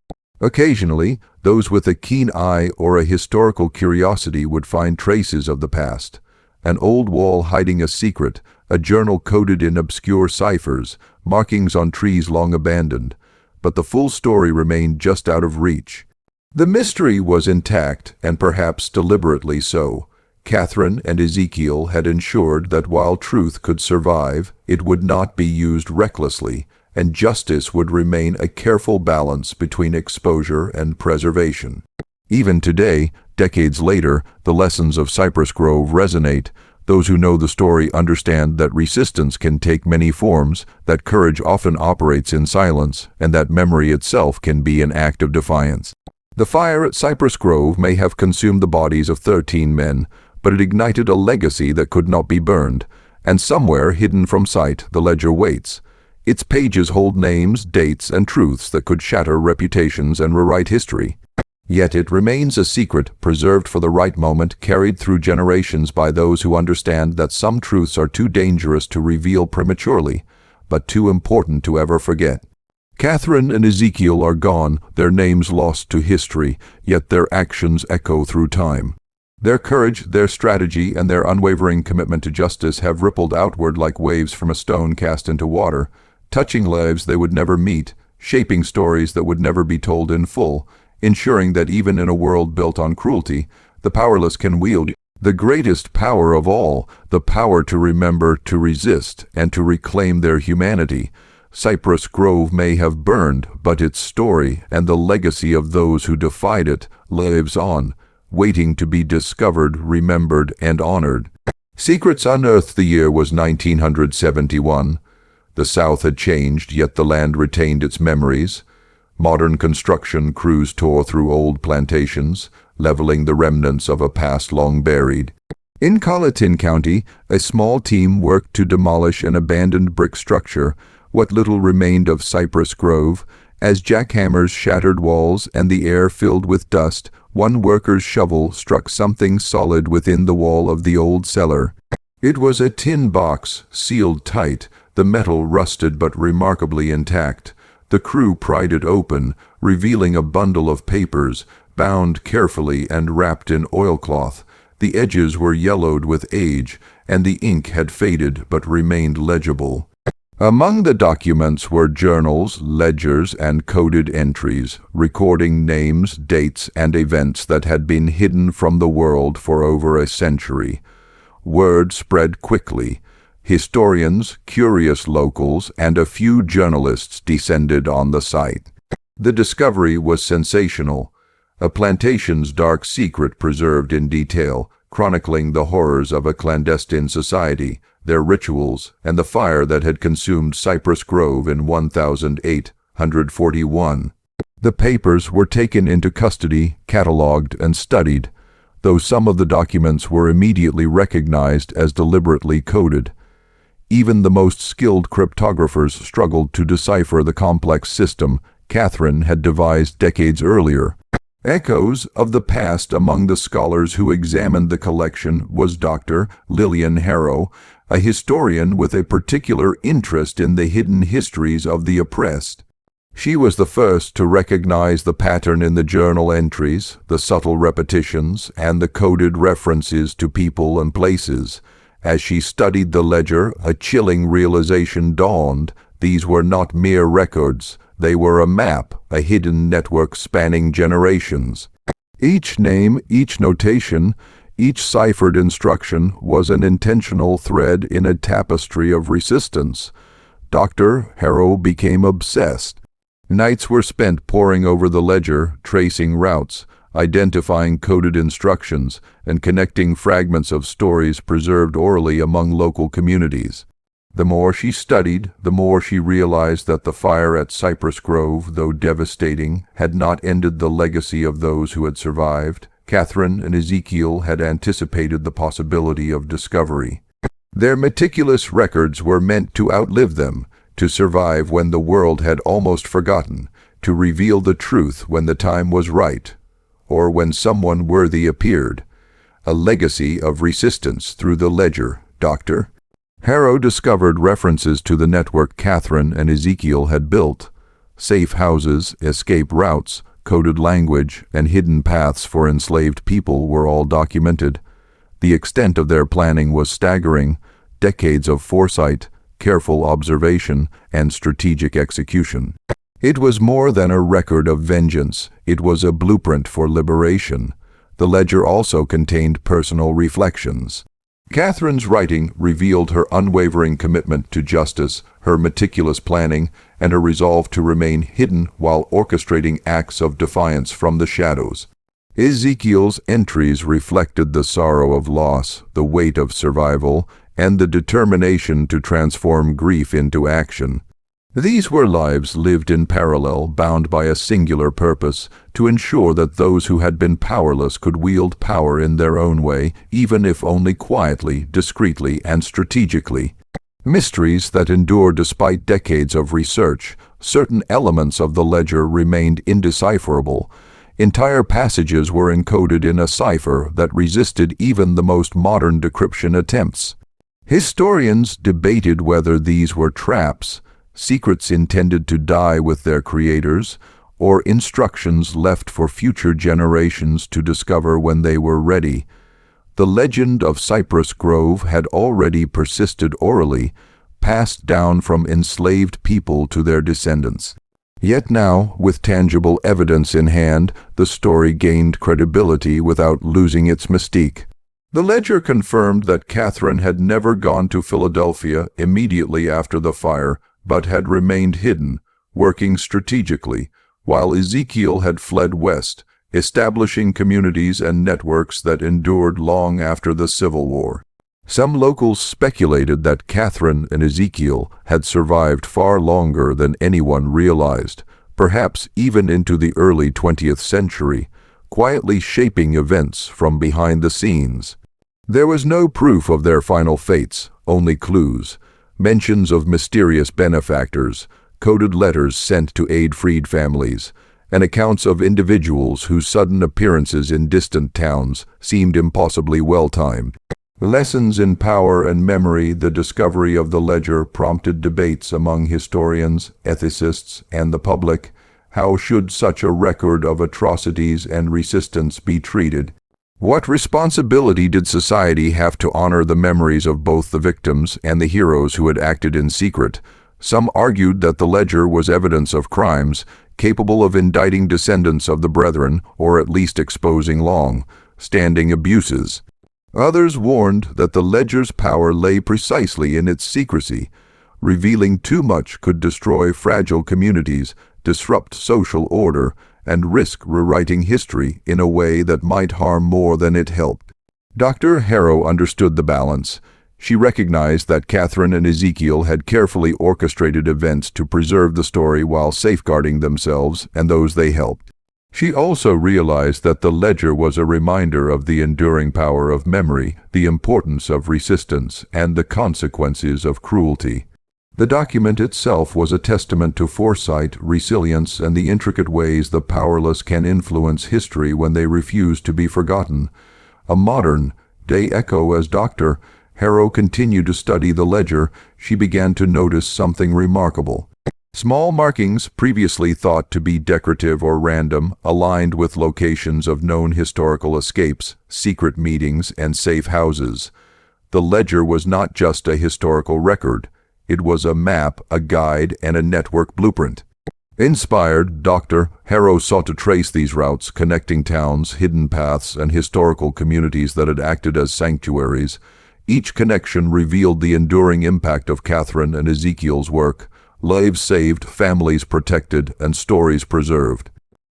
Occasionally, those with a keen eye or a historical curiosity would find traces of the past. An old wall hiding a secret, a journal coded in obscure ciphers, markings on trees long abandoned. But the full story remained just out of reach. The mystery was intact, and perhaps deliberately so. Catherine and Ezekiel had ensured that while truth could survive, it would not be used recklessly, and justice would remain a careful balance between exposure and preservation. Even today, decades later, the lessons of Cypress Grove resonate. Those who know the story understand that resistance can take many forms, that courage often operates in silence, and that memory itself can be an act of defiance. The fire at Cypress Grove may have consumed the bodies of 13 men, but it ignited a legacy that could not be burned, and somewhere hidden from sight the ledger waits. Its pages hold names, dates, and truths that could shatter reputations and rewrite history. Yet it remains a secret, preserved for the right moment, carried through generations by those who understand that some truths are too dangerous to reveal prematurely, but too important to ever forget. Catherine and Ezekiel are gone, their names lost to history, yet their actions echo through time. Their courage, their strategy, and their unwavering commitment to justice have rippled outward like waves from a stone cast into water, touching lives they would never meet, shaping stories that would never be told in full, ensuring that even in a world built on cruelty, the powerless can wield the greatest power of all, the power to remember, to resist, and to reclaim their humanity. Cypress Grove may have burned, but its story and the legacy of those who defied it lives on, waiting to be discovered, remembered, and honored. Secrets Unearthed. The year was 1971. The South had changed, yet the land retained its memories. Modern construction crews tore through old plantations, leveling the remnants of a past long buried. In Colleton County, a small team worked to demolish an abandoned brick structure, what little remained of Cypress Grove. As jackhammers shattered walls and the air filled with dust, one worker's shovel struck something solid within the wall of the old cellar. It was a tin box, sealed tight, the metal rusted but remarkably intact. The crew pried it open, revealing a bundle of papers, bound carefully and wrapped in oilcloth. The edges were yellowed with age, and the ink had faded but remained legible. Among the documents were journals, ledgers, and coded entries, recording names, dates, and events that had been hidden from the world for over a century. Word spread quickly. Historians, curious locals, and a few journalists descended on the site. The discovery was sensational. A plantation's dark secret preserved in detail, chronicling the horrors of a clandestine society, their rituals, and the fire that had consumed Cypress Grove in 1841. The papers were taken into custody, catalogued, and studied, though some of the documents were immediately recognized as deliberately coded. Even the most skilled cryptographers struggled to decipher the complex system Catherine had devised decades earlier. Echoes of the past among the scholars who examined the collection was Dr. Lillian Harrow, a historian with a particular interest in the hidden histories of the oppressed. She was the first to recognize the pattern in the journal entries, the subtle repetitions, and the coded references to people and places. As she studied the ledger, a chilling realization dawned. These were not mere records. They were a map, a hidden network spanning generations. Each name, each notation, each ciphered instruction was an intentional thread in a tapestry of resistance. Dr. Harrow became obsessed. Nights were spent poring over the ledger, tracing routes, identifying coded instructions, and connecting fragments of stories preserved orally among local communities. The more she studied, the more she realized that the fire at Cypress Grove, though devastating, had not ended the legacy of those who had survived. Catherine and Ezekiel had anticipated the possibility of discovery. Their meticulous records were meant to outlive them, to survive when the world had almost forgotten, to reveal the truth when the time was right, or when someone worthy appeared. A legacy of resistance through the ledger, Dr. Harrow discovered references to the network Catherine and Ezekiel had built. Safe houses, escape routes, coded language, and hidden paths for enslaved people were all documented. The extent of their planning was staggering. Decades of foresight, careful observation, and strategic execution. It was more than a record of vengeance. It was a blueprint for liberation. The ledger also contained personal reflections. Catherine's writing revealed her unwavering commitment to justice, her meticulous planning, and her resolve to remain hidden while orchestrating acts of defiance from the shadows. Ezekiel's entries reflected the sorrow of loss, the weight of survival, and the determination to transform grief into action. These were lives lived in parallel, bound by a singular purpose, to ensure that those who had been powerless could wield power in their own way, even if only quietly, discreetly, and strategically. Mysteries that endure despite decades of research. Certain elements of the ledger remained indecipherable. Entire passages were encoded in a cipher that resisted even the most modern decryption attempts. Historians debated whether these were traps, secrets intended to die with their creators, or instructions left for future generations to discover when they were ready. The legend of Cypress Grove had already persisted orally, passed down from enslaved people to their descendants. Yet now, with tangible evidence in hand, the story gained credibility without losing its mystique. The ledger confirmed that Catherine had never gone to Philadelphia immediately after the fire, but had remained hidden, working strategically, while Ezekiel had fled west, establishing communities and networks that endured long after the Civil War. Some locals speculated that Catherine and Ezekiel had survived far longer than anyone realized, perhaps even into the early 20th century, quietly shaping events from behind the scenes. There was no proof of their final fates, only clues, mentions of mysterious benefactors, coded letters sent to aid freed families, and accounts of individuals whose sudden appearances in distant towns seemed impossibly well-timed. Lessons in power and memory. The discovery of the ledger prompted debates among historians, ethicists, and the public. How should such a record of atrocities and resistance be treated? What responsibility did society have to honor the memories of both the victims and the heroes who had acted in secret? Some argued that the ledger was evidence of crimes, capable of indicting descendants of the brethren, or at least exposing long-standing abuses. Others warned that the ledger's power lay precisely in its secrecy. Revealing too much could destroy fragile communities, disrupt social order, and risk rewriting history in a way that might harm more than it helped. Dr. Harrow understood the balance. She recognized that Catherine and Ezekiel had carefully orchestrated events to preserve the story while safeguarding themselves and those they helped. She also realized that the ledger was a reminder of the enduring power of memory, the importance of resistance, and the consequences of cruelty. The document itself was a testament to foresight, resilience, and the intricate ways the powerless can influence history when they refuse to be forgotten. A modern-day echo. As Dr. Harrow continued to study the ledger, she began to notice something remarkable. Small markings, previously thought to be decorative or random, aligned with locations of known historical escapes, secret meetings, and safe houses. The ledger was not just a historical record. It was a map, a guide, and a network blueprint. Inspired, Dr. Harrow sought to trace these routes, connecting towns, hidden paths, and historical communities that had acted as sanctuaries. Each connection revealed the enduring impact of Catherine and Ezekiel's work: lives saved, families protected, and stories preserved.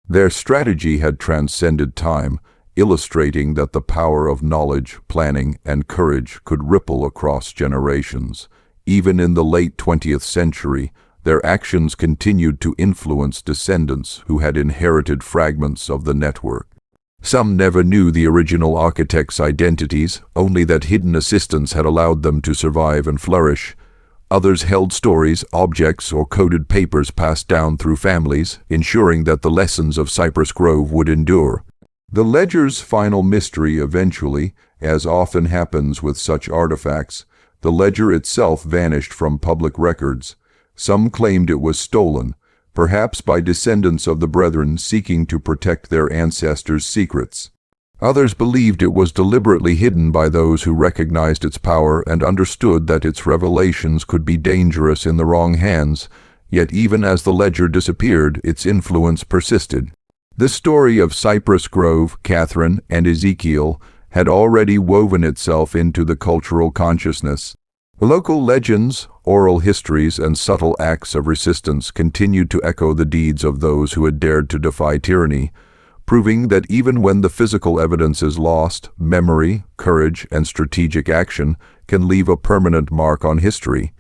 Their strategy had transcended time, illustrating that the power of knowledge, planning, and courage could ripple across generations. Even in the late 20th century, their actions continued to influence descendants who had inherited fragments of the network. Some never knew the original architects' identities, only that hidden assistance had allowed them to survive and flourish. Others held stories, objects, or coded papers passed down through families, ensuring that the lessons of Cypress Grove would endure. The ledger's final mystery eventually, as often happens with such artifacts, the ledger itself vanished from public records. Some claimed it was stolen, perhaps by descendants of the Brethren seeking to protect their ancestors' secrets. Others believed it was deliberately hidden by those who recognized its power and understood that its revelations could be dangerous in the wrong hands, yet even as the ledger disappeared, its influence persisted. The story of Cypress Grove, Catherine, and Ezekiel had already woven itself into the cultural consciousness. Local legends, oral histories, and subtle acts of resistance continued to echo the deeds of those who had dared to defy tyranny, proving that even when the physical evidence is lost, memory, courage, and strategic action can leave a permanent mark on history.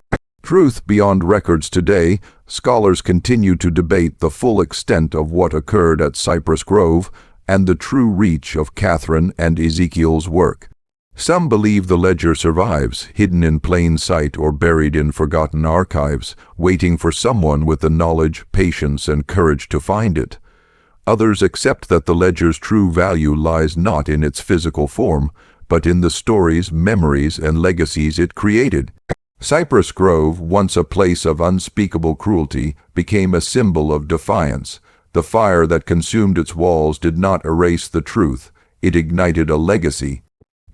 Truth beyond records today, scholars continue to debate the full extent of what occurred at Cypress Grove and the true reach of Catherine and Ezekiel's work. Some believe the ledger survives, hidden in plain sight or buried in forgotten archives, waiting for someone with the knowledge, patience, and courage to find it. Others accept that the ledger's true value lies not in its physical form, but in the stories, memories, and legacies it created. Cypress Grove, once a place of unspeakable cruelty, became a symbol of defiance. The fire that consumed its walls did not erase the truth. It ignited a legacy.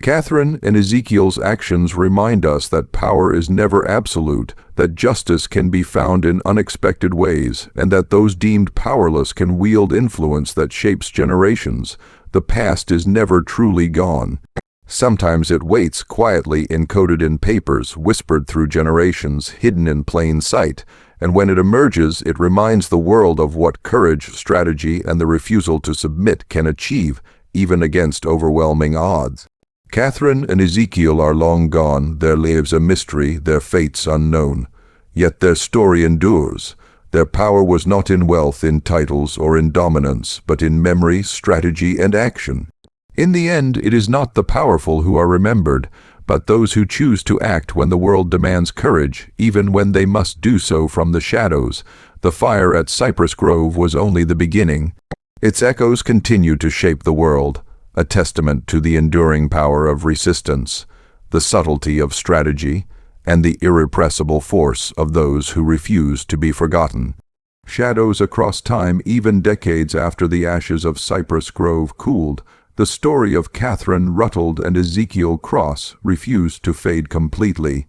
Catherine and Ezekiel's actions remind us that power is never absolute, that justice can be found in unexpected ways, and that those deemed powerless can wield influence that shapes generations. The past is never truly gone. Sometimes it waits quietly, encoded in papers, whispered through generations, hidden in plain sight, and when it emerges, it reminds the world of what courage, strategy, and the refusal to submit can achieve, even against overwhelming odds. Catherine and Ezekiel are long gone, their lives a mystery, their fates unknown. Yet their story endures. Their power was not in wealth, in titles, or in dominance, but in memory, strategy, and action. In the end, it is not the powerful who are remembered, but those who choose to act when the world demands courage, even when they must do so from the shadows. The fire at Cypress Grove was only the beginning. Its echoes continue to shape the world, a testament to the enduring power of resistance, the subtlety of strategy, and the irrepressible force of those who refuse to be forgotten. Shadows across time, even decades after the ashes of Cypress Grove cooled, the story of Catherine Ruttled and Ezekiel Cross refused to fade completely.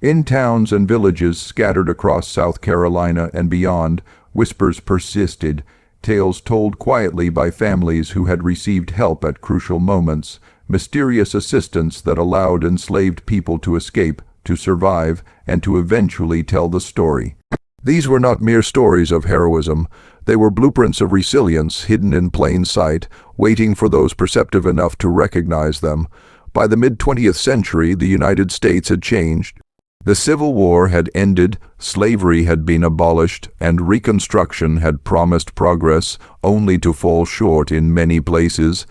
In towns and villages scattered across South Carolina and beyond, whispers persisted, tales told quietly by families who had received help at crucial moments, mysterious assistance that allowed enslaved people to escape, to survive, and to eventually tell the story. These were not mere stories of heroism. They were blueprints of resilience, hidden in plain sight, waiting for those perceptive enough to recognize them. By the mid-20th century, the United States had changed. The Civil War had ended, slavery had been abolished, and Reconstruction had promised progress, only to fall short in many places.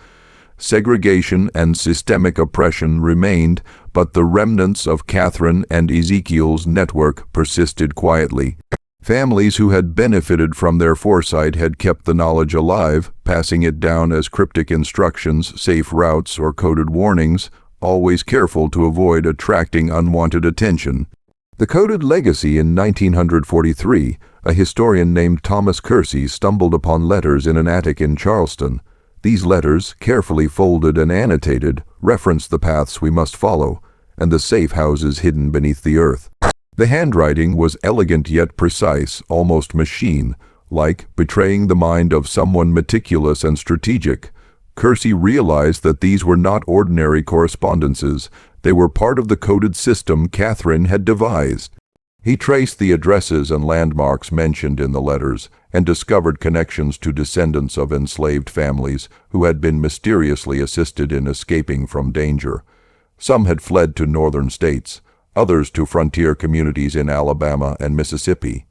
Segregation and systemic oppression remained, but the remnants of Catherine and Ezekiel's network persisted quietly. Families who had benefited from their foresight had kept the knowledge alive, passing it down as cryptic instructions, safe routes, or coded warnings, always careful to avoid attracting unwanted attention. The coded legacy in 1943, A historian named Thomas Kersey stumbled upon letters in an attic in Charleston. These letters, carefully folded and annotated, reference the paths we must follow, and the safe houses hidden beneath the earth. The handwriting was elegant yet precise, almost machine-like, betraying the mind of someone meticulous and strategic. Kersey realized that these were not ordinary correspondences. They were part of the coded system Catherine had devised. He traced the addresses and landmarks mentioned in the letters and discovered connections to descendants of enslaved families who had been mysteriously assisted in escaping from danger. Some had fled to northern states, others to frontier communities in Alabama and Mississippi.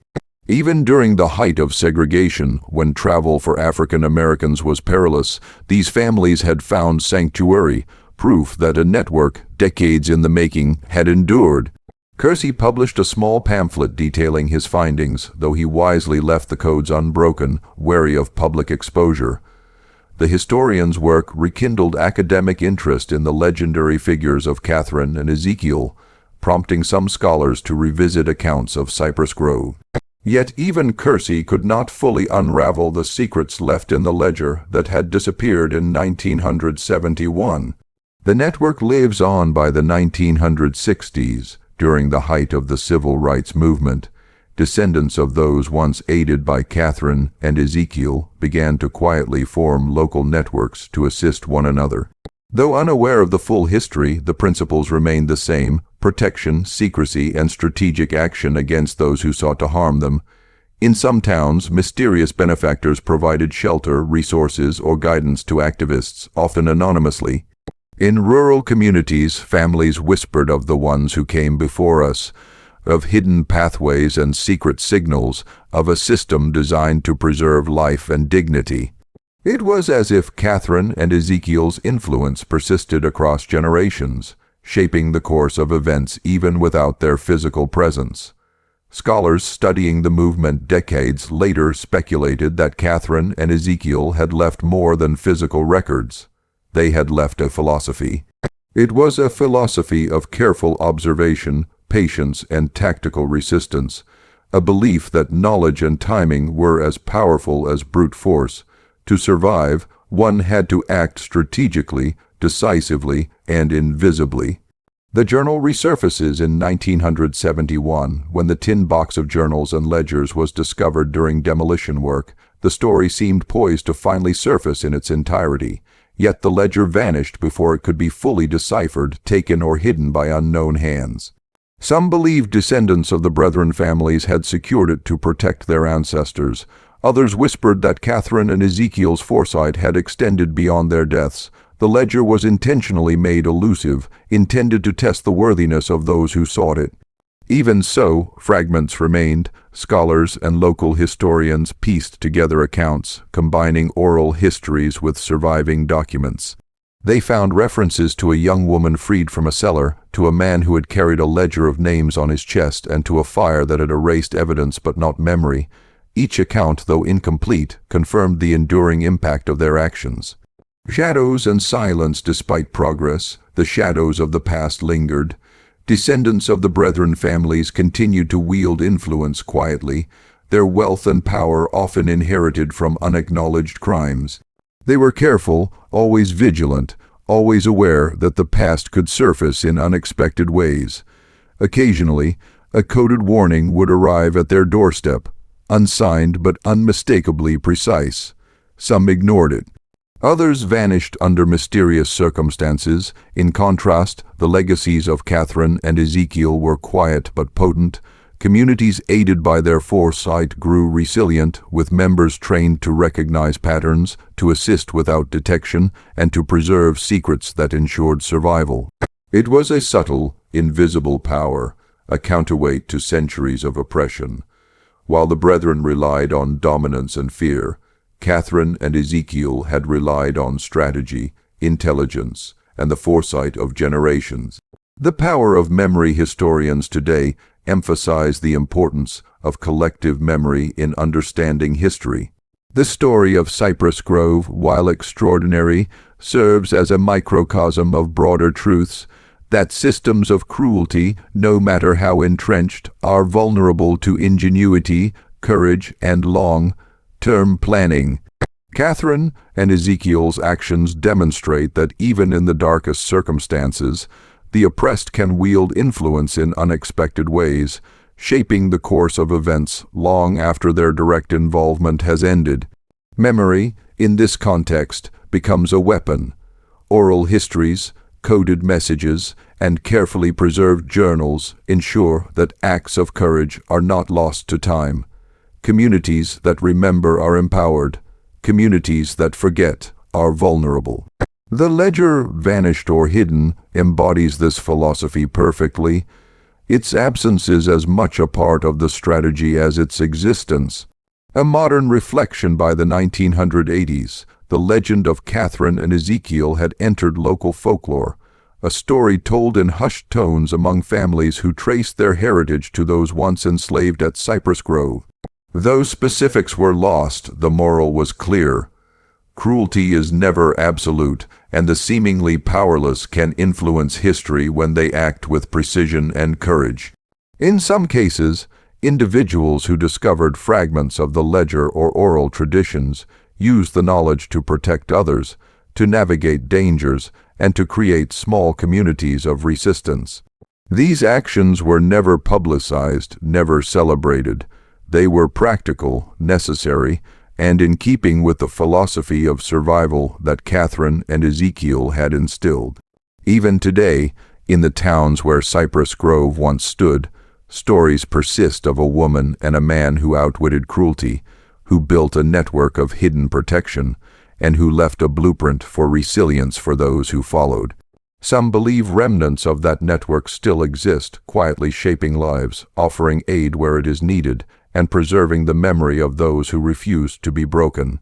Even during the height of segregation, when travel for African Americans was perilous, these families had found sanctuary, proof that a network, decades in the making, had endured. Kersey published a small pamphlet detailing his findings, though he wisely left the codes unbroken, wary of public exposure. The historian's work rekindled academic interest in the legendary figures of Catherine and Ezekiel, prompting some scholars to revisit accounts of Cypress Grove. Yet even Kersey could not fully unravel the secrets left in the ledger that had disappeared in 1971. The network lives on by the 1960s, during the height of the civil rights movement. Descendants of those once aided by Catherine and Ezekiel began to quietly form local networks to assist one another. Though unaware of the full history, the principles remained the same: protection, secrecy, and strategic action against those who sought to harm them. In some towns, mysterious benefactors provided shelter, resources, or guidance to activists, often anonymously. In rural communities, families whispered of the ones who came before us, of hidden pathways and secret signals, of a system designed to preserve life and dignity. It was as if Catherine and Ezekiel's influence persisted across generations, shaping the course of events even without their physical presence. Scholars studying the movement decades later speculated that Catherine and Ezekiel had left more than physical records. They had left a philosophy. It was a philosophy of careful observation, patience, and tactical resistance, a belief that knowledge and timing were as powerful as brute force. To survive, one had to act strategically, decisively, and invisibly. The journal resurfaces in 1971, when the tin box of journals and ledgers was discovered during demolition work. The story seemed poised to finally surface in its entirety. Yet the ledger vanished before it could be fully deciphered, taken, or hidden by unknown hands. Some believed descendants of the Brethren families had secured it to protect their ancestors. Others whispered that Catherine and Ezekiel's foresight had extended beyond their deaths. The ledger was intentionally made elusive, intended to test the worthiness of those who sought it. Even so, fragments remained. Scholars and local historians pieced together accounts, combining oral histories with surviving documents. They found references to a young woman freed from a cellar, to a man who had carried a ledger of names on his chest, and to a fire that had erased evidence but not memory. Each account, though incomplete, confirmed the enduring impact of their actions. Shadows and silence despite progress, the shadows of the past lingered. Descendants of the Brethren families continued to wield influence quietly, their wealth and power often inherited from unacknowledged crimes. They were careful, always vigilant, always aware that the past could surface in unexpected ways. Occasionally, a coded warning would arrive at their doorstep, unsigned but unmistakably precise. Some ignored it. Others vanished under mysterious circumstances. In contrast, the legacies of Catherine and Ezekiel were quiet but potent. Communities aided by their foresight grew resilient, with members trained to recognize patterns, to assist without detection, and to preserve secrets that ensured survival. It was a subtle, invisible power, a counterweight to centuries of oppression. While the Brethren relied on dominance and fear, Catherine and Ezekiel had relied on strategy, intelligence, and the foresight of generations. The power of memory historians today emphasize the importance of collective memory in understanding history. The story of Cypress Grove, while extraordinary, serves as a microcosm of broader truths, that systems of cruelty, no matter how entrenched, are vulnerable to ingenuity, courage, and long-term planning. Catherine and Ezekiel's actions demonstrate that even in the darkest circumstances, the oppressed can wield influence in unexpected ways, shaping the course of events long after their direct involvement has ended. Memory, in this context, becomes a weapon. Oral histories, coded messages, and carefully preserved journals ensure that acts of courage are not lost to time. Communities that remember are empowered. Communities that forget are vulnerable. The ledger, vanished or hidden, embodies this philosophy perfectly. Its absence is as much a part of the strategy as its existence. A modern reflection by the 1980s, the legend of Catherine and Ezekiel had entered local folklore, a story told in hushed tones among families who traced their heritage to those once enslaved at Cypress Grove. Though specifics were lost, the moral was clear. Cruelty is never absolute, and the seemingly powerless can influence history when they act with precision and courage. In some cases, individuals who discovered fragments of the ledger or oral traditions used the knowledge to protect others, to navigate dangers, and to create small communities of resistance. These actions were never publicized, never celebrated. They were practical, necessary, and in keeping with the philosophy of survival that Catherine and Ezekiel had instilled. Even today, in the towns where Cypress Grove once stood, stories persist of a woman and a man who outwitted cruelty, who built a network of hidden protection, and who left a blueprint for resilience for those who followed. Some believe remnants of that network still exist, quietly shaping lives, offering aid where it is needed, and preserving the memory of those who refused to be broken.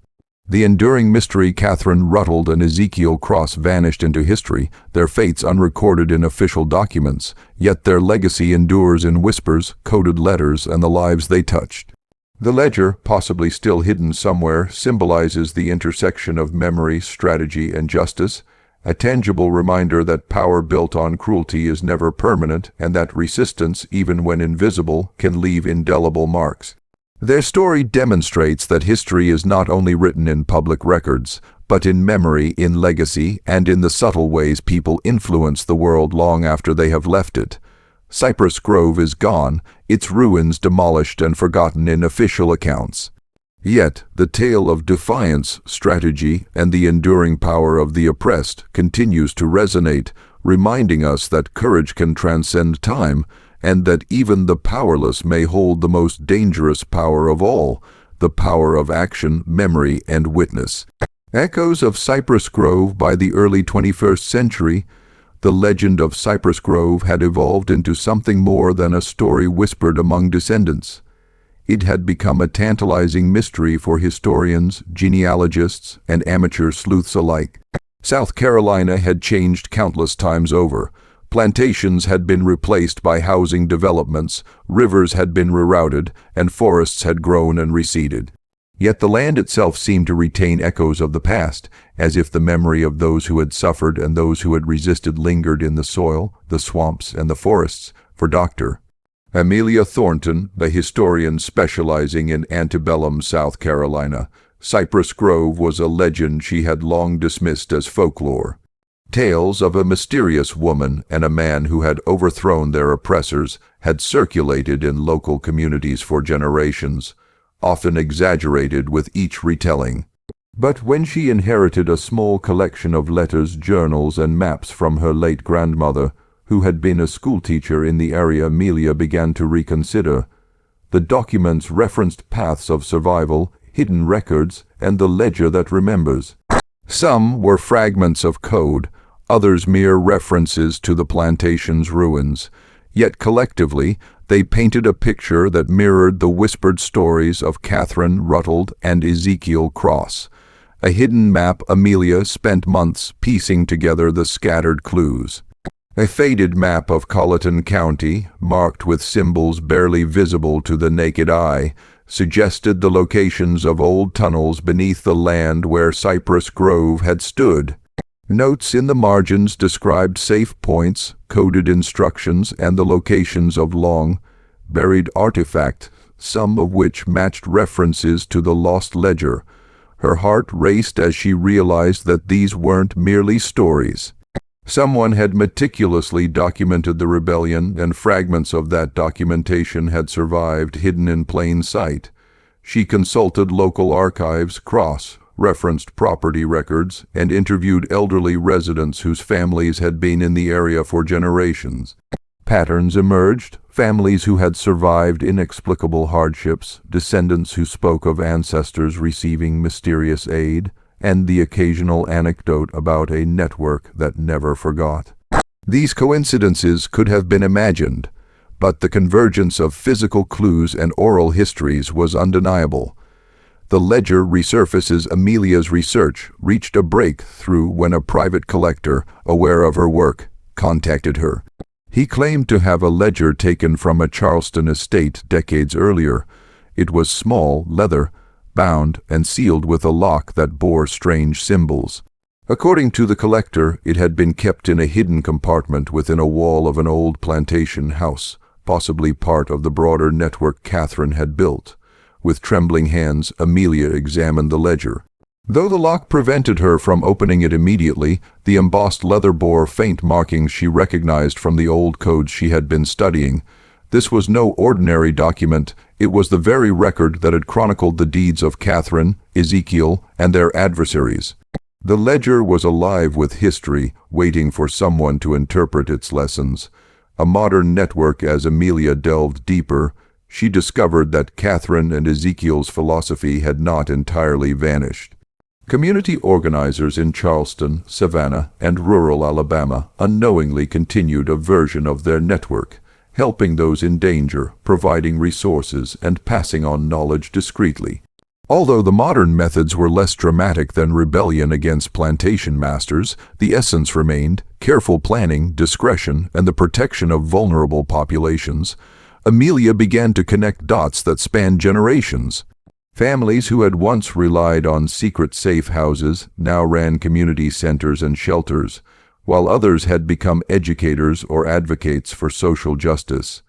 The enduring mystery Catherine Ruttles and Ezekiel Cross vanished into history, their fates unrecorded in official documents, yet their legacy endures in whispers, coded letters, and the lives they touched. The ledger, possibly still hidden somewhere, symbolizes the intersection of memory, strategy, and justice, a tangible reminder that power built on cruelty is never permanent and that resistance, even when invisible, can leave indelible marks. Their story demonstrates that history is not only written in public records, but in memory, in legacy, and in the subtle ways people influence the world long after they have left it. Cypress Grove is gone, its ruins demolished and forgotten in official accounts. Yet, the tale of defiance, strategy, and the enduring power of the oppressed continues to resonate, reminding us that courage can transcend time, and that even the powerless may hold the most dangerous power of all, the power of action, memory, and witness. Echoes of Cypress Grove by the early 21st century, the legend of Cypress Grove had evolved into something more than a story whispered among descendants. It had become a tantalizing mystery for historians, genealogists, and amateur sleuths alike. South Carolina had changed countless times over. Plantations had been replaced by housing developments, rivers had been rerouted, and forests had grown and receded. Yet the land itself seemed to retain echoes of the past, as if the memory of those who had suffered and those who had resisted lingered in the soil, the swamps, and the forests. For Dr. Amelia Thornton, the historian specializing in antebellum South Carolina, Cypress Grove was a legend she had long dismissed as folklore. Tales of a mysterious woman and a man who had overthrown their oppressors had circulated in local communities for generations, often exaggerated with each retelling. But when she inherited a small collection of letters, journals, and maps from her late grandmother, who had been a schoolteacher in the area, Amelia began to reconsider. The documents referenced paths of survival, hidden records, and the ledger that remembers. Some were fragments of code, others mere references to the plantation's ruins. Yet collectively, they painted a picture that mirrored the whispered stories of Catherine Ruttles and Ezekiel Cross. A hidden map Amelia spent months piecing together the scattered clues. A faded map of Colleton County, marked with symbols barely visible to the naked eye, suggested the locations of old tunnels beneath the land where Cypress Grove had stood. Notes in the margins described safe points, coded instructions, and the locations of long-buried artifacts, some of which matched references to the lost ledger. Her heart raced as she realized that these weren't merely stories. Someone had meticulously documented the rebellion, and fragments of that documentation had survived hidden in plain sight. She consulted local archives, cross-referenced property records, and interviewed elderly residents whose families had been in the area for generations. Patterns emerged: families who had survived inexplicable hardships, descendants who spoke of ancestors receiving mysterious aid, and the occasional anecdote about a network that never forgot. These coincidences could have been imagined, but the convergence of physical clues and oral histories was undeniable. The ledger resurfaces Amelia's research reached a breakthrough when a private collector, aware of her work, contacted her. He claimed to have a ledger taken from a Charleston estate decades earlier. It was small, leather, bound and sealed with a lock that bore strange symbols. According to the collector, it had been kept in a hidden compartment within a wall of an old plantation house, possibly part of the broader network Catherine had built. With trembling hands, Amelia examined the ledger. Though the lock prevented her from opening it immediately, the embossed leather bore faint markings she recognized from the old codes she had been studying. This was no ordinary document. It was the very record that had chronicled the deeds of Catherine, Ezekiel, and their adversaries. The ledger was alive with history, waiting for someone to interpret its lessons. A modern network. As Amelia delved deeper, she discovered that Catherine and Ezekiel's philosophy had not entirely vanished. Community organizers in Charleston, Savannah, and rural Alabama unknowingly continued a version of their network, helping those in danger, providing resources, and passing on knowledge discreetly. Although the modern methods were less dramatic than rebellion against plantation masters, the essence remained: careful planning, discretion, and the protection of vulnerable populations. Amelia began to connect dots that spanned generations. Families who had once relied on secret safe houses now ran community centers and shelters, while others had become educators or advocates for social justice.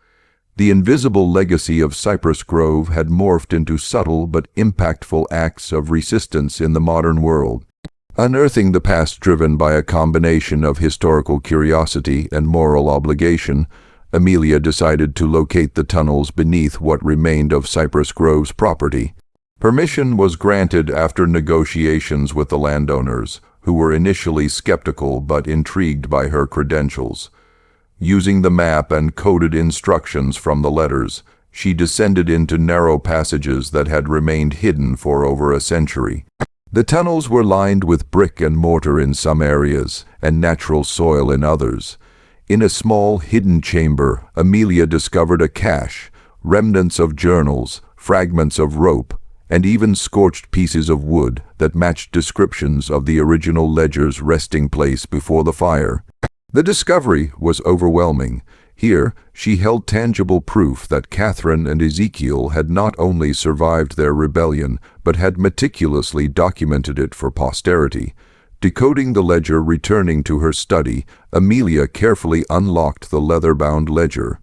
The invisible legacy of Cypress Grove had morphed into subtle but impactful acts of resistance in the modern world. Unearthing the past driven by a combination of historical curiosity and moral obligation, Amelia decided to locate the tunnels beneath what remained of Cypress Grove's property. Permission was granted after negotiations with the landowners, who were initially skeptical but intrigued by her credentials. Using the map and coded instructions from the letters, she descended into narrow passages that had remained hidden for over a century. The tunnels were lined with brick and mortar in some areas, and natural soil in others. In a small, hidden chamber, Amelia discovered a cache, remnants of journals, fragments of rope, and even scorched pieces of wood that matched descriptions of the original ledger's resting place before the fire. The discovery was overwhelming. Here, she held tangible proof that Catherine and Ezekiel had not only survived their rebellion, but had meticulously documented it for posterity. Decoding the ledger, returning to her study, Amelia carefully unlocked the leather-bound ledger.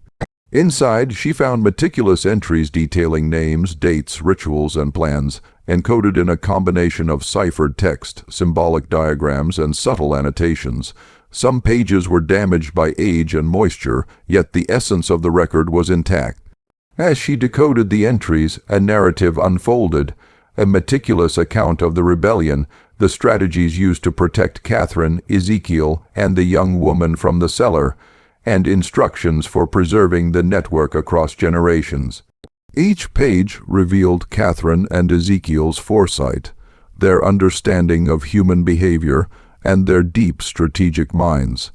Inside, she found meticulous entries detailing names, dates, rituals, and plans, encoded in a combination of ciphered text, symbolic diagrams, and subtle annotations. Some pages were damaged by age and moisture, yet the essence of the record was intact. As she decoded the entries, a narrative unfolded, a meticulous account of the rebellion, the strategies used to protect Catherine, Ezekiel, and the young woman from the cellar, and instructions for preserving the network across generations. Each page revealed Catherine and Ezekiel's foresight, their understanding of human behavior, and their deep strategic minds.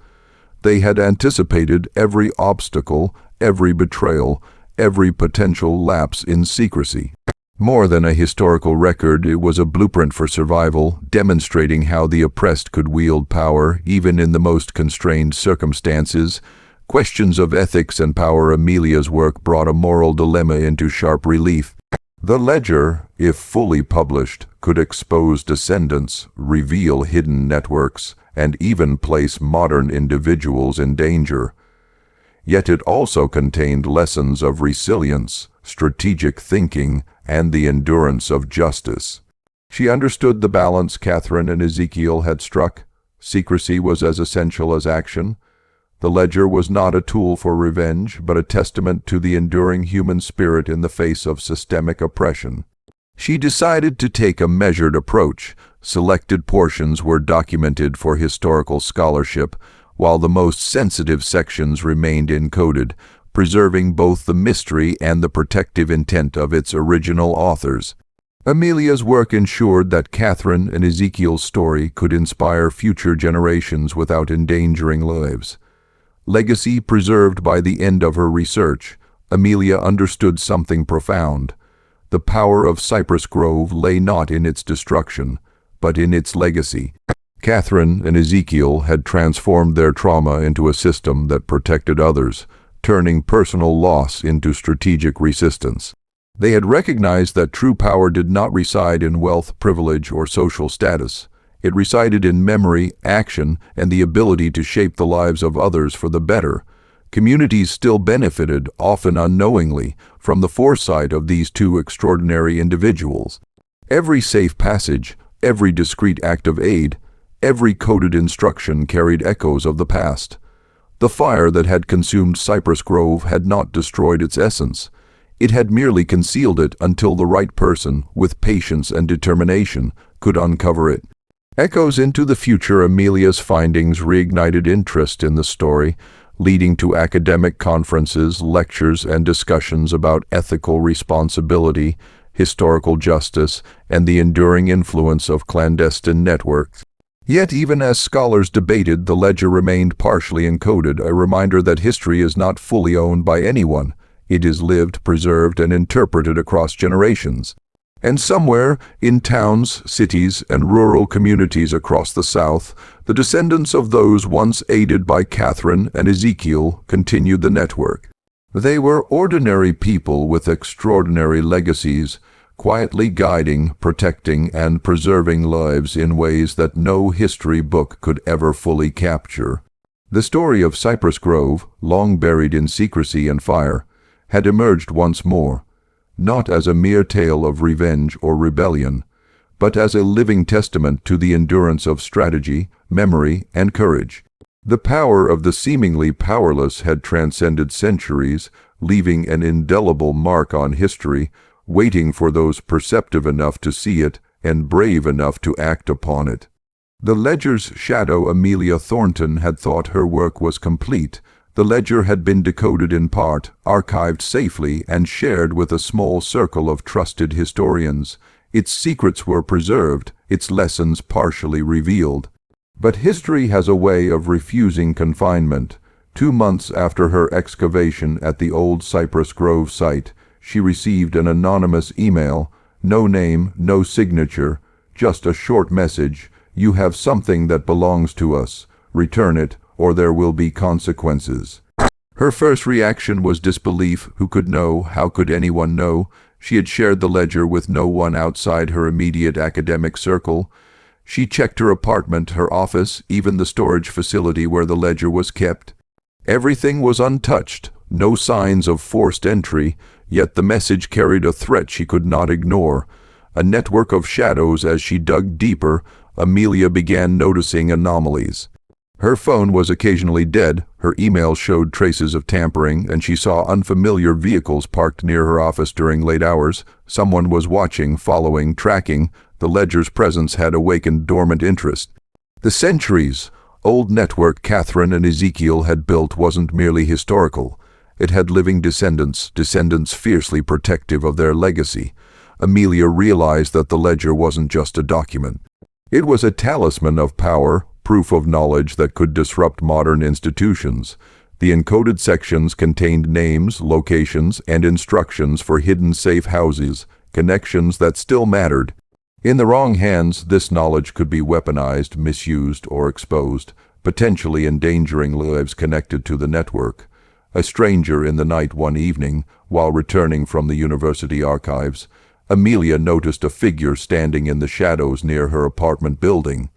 They had anticipated every obstacle, every betrayal, every potential lapse in secrecy. More than a historical record, it was a blueprint for survival, demonstrating how the oppressed could wield power even in the most constrained circumstances. Questions of ethics and power. Amelia's work brought a moral dilemma into sharp relief. The ledger, if fully published, could expose descendants, reveal hidden networks, and even place modern individuals in danger. yet it also contained lessons of resilience, strategic thinking, and the endurance of justice. She understood the balance Catherine and Ezekiel had struck. Secrecy was as essential as action. The ledger was not a tool for revenge, but a testament to the enduring human spirit in the face of systemic oppression. She decided to take a measured approach. Selected portions were documented for historical scholarship, while the most sensitive sections remained encoded, preserving both the mystery and the protective intent of its original authors. Amelia's work ensured that Catherine and Ezekiel's story could inspire future generations without endangering lives. Legacy preserved by the end of her research, Amelia understood something profound. The power of Cypress Grove lay not in its destruction, but in its legacy. Catherine and Ezekiel had transformed their trauma into a system that protected others, turning personal loss into strategic resistance. They had recognized that true power did not reside in wealth, privilege, or social status. It resided in memory, action, and the ability to shape the lives of others for the better. Communities still benefited, often unknowingly, from the foresight of these two extraordinary individuals. Every safe passage, every discreet act of aid, every coded instruction carried echoes of the past. The fire that had consumed Cypress Grove had not destroyed its essence. It had merely concealed it until the right person, with patience and determination, could uncover it. Echoes into the future. Amelia's findings reignited interest in the story, leading to academic conferences, lectures, and discussions about ethical responsibility, historical justice, and the enduring influence of clandestine networks. Yet even as scholars debated, the ledger remained partially encoded, a reminder that history is not fully owned by anyone. It is lived, preserved, and interpreted across generations. And somewhere, in towns, cities, and rural communities across the South, the descendants of those once aided by Catherine and Ezekiel continued the network. They were ordinary people with extraordinary legacies, quietly guiding, protecting, and preserving lives in ways that no history book could ever fully capture. The story of Cypress Grove, long buried in secrecy and fire, had emerged once more, not as a mere tale of revenge or rebellion, but as a living testament to the endurance of strategy, memory, and courage. The power of the seemingly powerless had transcended centuries, leaving an indelible mark on history, waiting for those perceptive enough to see it and brave enough to act upon it. The ledger's shadow. Amelia Thornton had thought her work was complete. The ledger had been decoded in part, archived safely, and shared with a small circle of trusted historians. Its secrets were preserved, its lessons partially revealed. But history has a way of refusing confinement. 2 months after her excavation at the old Cypress Grove site, she received an anonymous email, no name, no signature, just a short message: "You have something that belongs to us. Return it, or there will be consequences." Her first reaction was disbelief. Who could know? How could anyone know? She had shared the ledger with no one outside her immediate academic circle. She checked her apartment, her office, even the storage facility where the ledger was kept. Everything was untouched, no signs of forced entry, yet the message carried a threat she could not ignore. A network of shadows. As she dug deeper, Amelia began noticing anomalies. Her phone was occasionally dead, her email showed traces of tampering, and she saw unfamiliar vehicles parked near her office during late hours. Someone was watching, following, tracking. The ledger's presence had awakened dormant interest. The centuries-old network Catherine and Ezekiel had built wasn't merely historical. It had living descendants fiercely protective of their legacy. Amelia realized that the ledger wasn't just a document. It was a talisman of power, proof of knowledge that could disrupt modern institutions. The encoded sections contained names, locations, and instructions for hidden safe houses, connections that still mattered. In the wrong hands, this knowledge could be weaponized, misused, or exposed, potentially endangering lives connected to the network. A stranger in the night one evening, while returning from the university archives, Amelia noticed a figure standing in the shadows near her apartment building.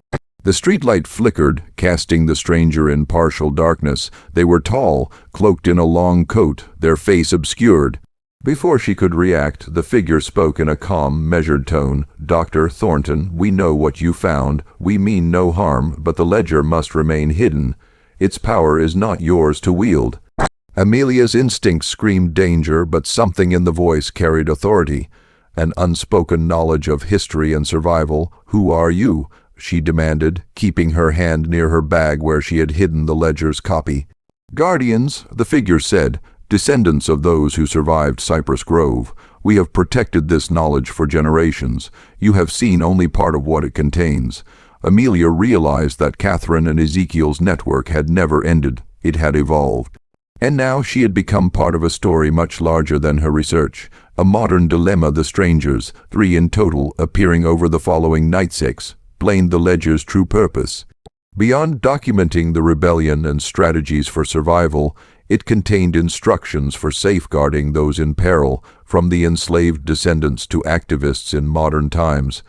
The streetlight flickered, casting the stranger in partial darkness. They were tall, cloaked in a long coat, their face obscured. Before she could react, the figure spoke in a calm, measured tone. "Dr. Thornton, we know what you found. We mean no harm, but the ledger must remain hidden. Its power is not yours to wield." Amelia's instincts screamed danger, but something in the voice carried authority, an unspoken knowledge of history and survival. "Who are you?" she demanded, keeping her hand near her bag where she had hidden the ledger's copy. "Guardians," the figure said, "descendants of those who survived Cypress Grove. We have protected this knowledge for generations. You have seen only part of what it contains." Amelia realized that Catherine and Ezekiel's network had never ended. It had evolved. And now she had become part of a story much larger than her research. A modern dilemma. The strangers, 3 in total, appearing over the following nights, explained the ledger's true purpose. Beyond documenting the rebellion and strategies for survival, it contained instructions for safeguarding those in peril, from the enslaved descendants to activists in modern times.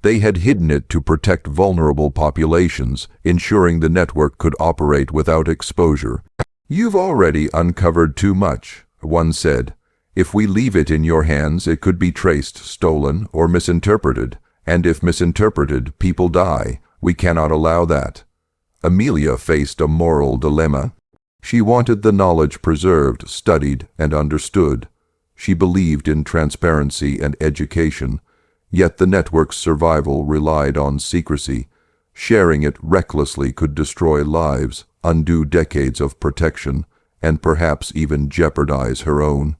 They had hidden it to protect vulnerable populations, ensuring the network could operate without exposure. "You've already uncovered too much," one said. "If we leave it in your hands, it could be traced, stolen, or misinterpreted. And if misinterpreted, people die. We cannot allow that." Amelia faced a moral dilemma. She wanted the knowledge preserved, studied, and understood. She believed in transparency and education. Yet the network's survival relied on secrecy. Sharing it recklessly could destroy lives, undo decades of protection, and perhaps even jeopardize her own.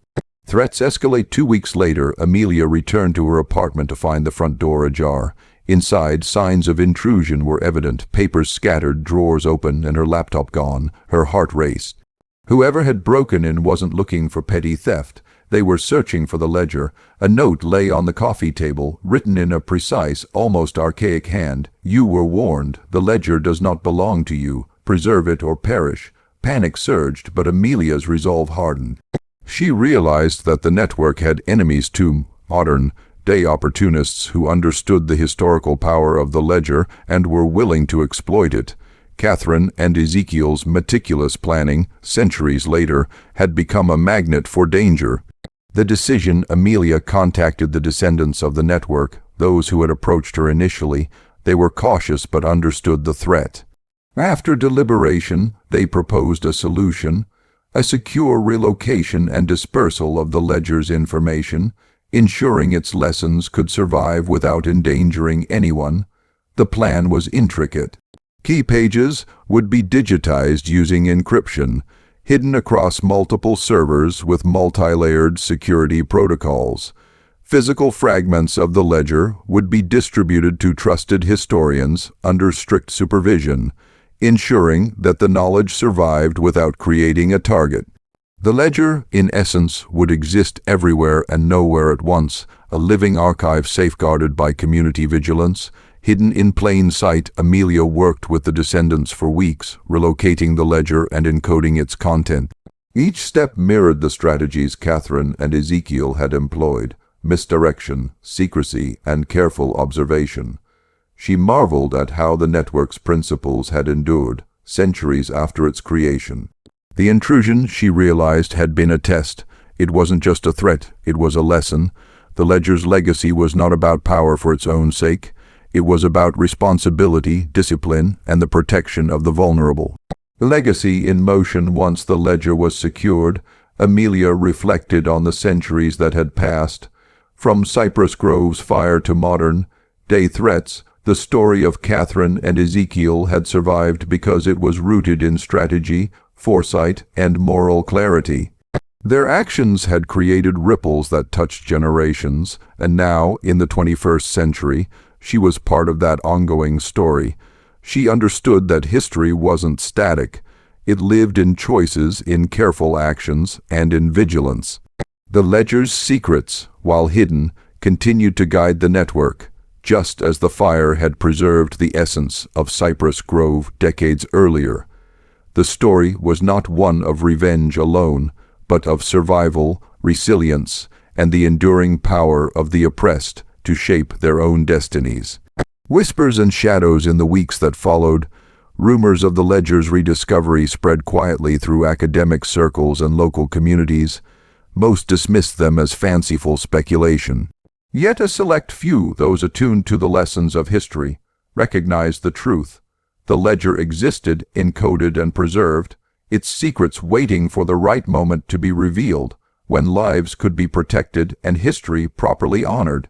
Threats escalate. 2 weeks later, Amelia returned to her apartment to find the front door ajar. Inside, signs of intrusion were evident, papers scattered, drawers open, and her laptop gone. Her heart raced. Whoever had broken in wasn't looking for petty theft. They were searching for the ledger. A note lay on the coffee table, written in a precise, almost archaic hand. "You were warned. The ledger does not belong to you. Preserve it or perish." Panic surged, but Amelia's resolve hardened. She realized that the network had enemies too: modern-day opportunists who understood the historical power of the ledger and were willing to exploit it. Catherine and Ezekiel's meticulous planning, centuries later, had become a magnet for danger. The decision. Amelia contacted the descendants of the network, those who had approached her initially. They were cautious but understood the threat. After deliberation, they proposed a solution: a secure relocation and dispersal of the ledger's information, ensuring its lessons could survive without endangering anyone. The plan was intricate. Key pages would be digitized using encryption, hidden across multiple servers with multi-layered security protocols. Physical fragments of the ledger would be distributed to trusted historians under strict supervision, ensuring that the knowledge survived without creating a target. The ledger, in essence, would exist everywhere and nowhere at once, a living archive safeguarded by community vigilance. Hidden in plain sight, Amelia worked with the descendants for weeks, relocating the ledger and encoding its content. Each step mirrored the strategies Catherine and Ezekiel had employed: misdirection, secrecy, and careful observation. She marveled at how the network's principles had endured, centuries after its creation. The intrusion, she realized, had been a test. It wasn't just a threat, it was a lesson. The ledger's legacy was not about power for its own sake. It was about responsibility, discipline, and the protection of the vulnerable. Legacy in motion. Once the ledger was secured, Amelia reflected on the centuries that had passed. From Cypress Grove's fire to modern-day threats, the story of Catherine and Ezekiel had survived because it was rooted in strategy, foresight, and moral clarity. Their actions had created ripples that touched generations, and now, in the 21st century, she was part of that ongoing story. She understood that history wasn't static. It lived in choices, in careful actions, and in vigilance. The ledger's secrets, while hidden, continued to guide the network, just as the fire had preserved the essence of Cypress Grove decades earlier. The story was not one of revenge alone, but of survival, resilience, and the enduring power of the oppressed to shape their own destinies. Whispers and shadows in the weeks that followed. Rumors of the ledger's rediscovery spread quietly through academic circles and local communities. Most dismissed them as fanciful speculation. Yet a select few, those attuned to the lessons of history, recognized the truth. The ledger existed, encoded and preserved, its secrets waiting for the right moment to be revealed, when lives could be protected and history properly honored.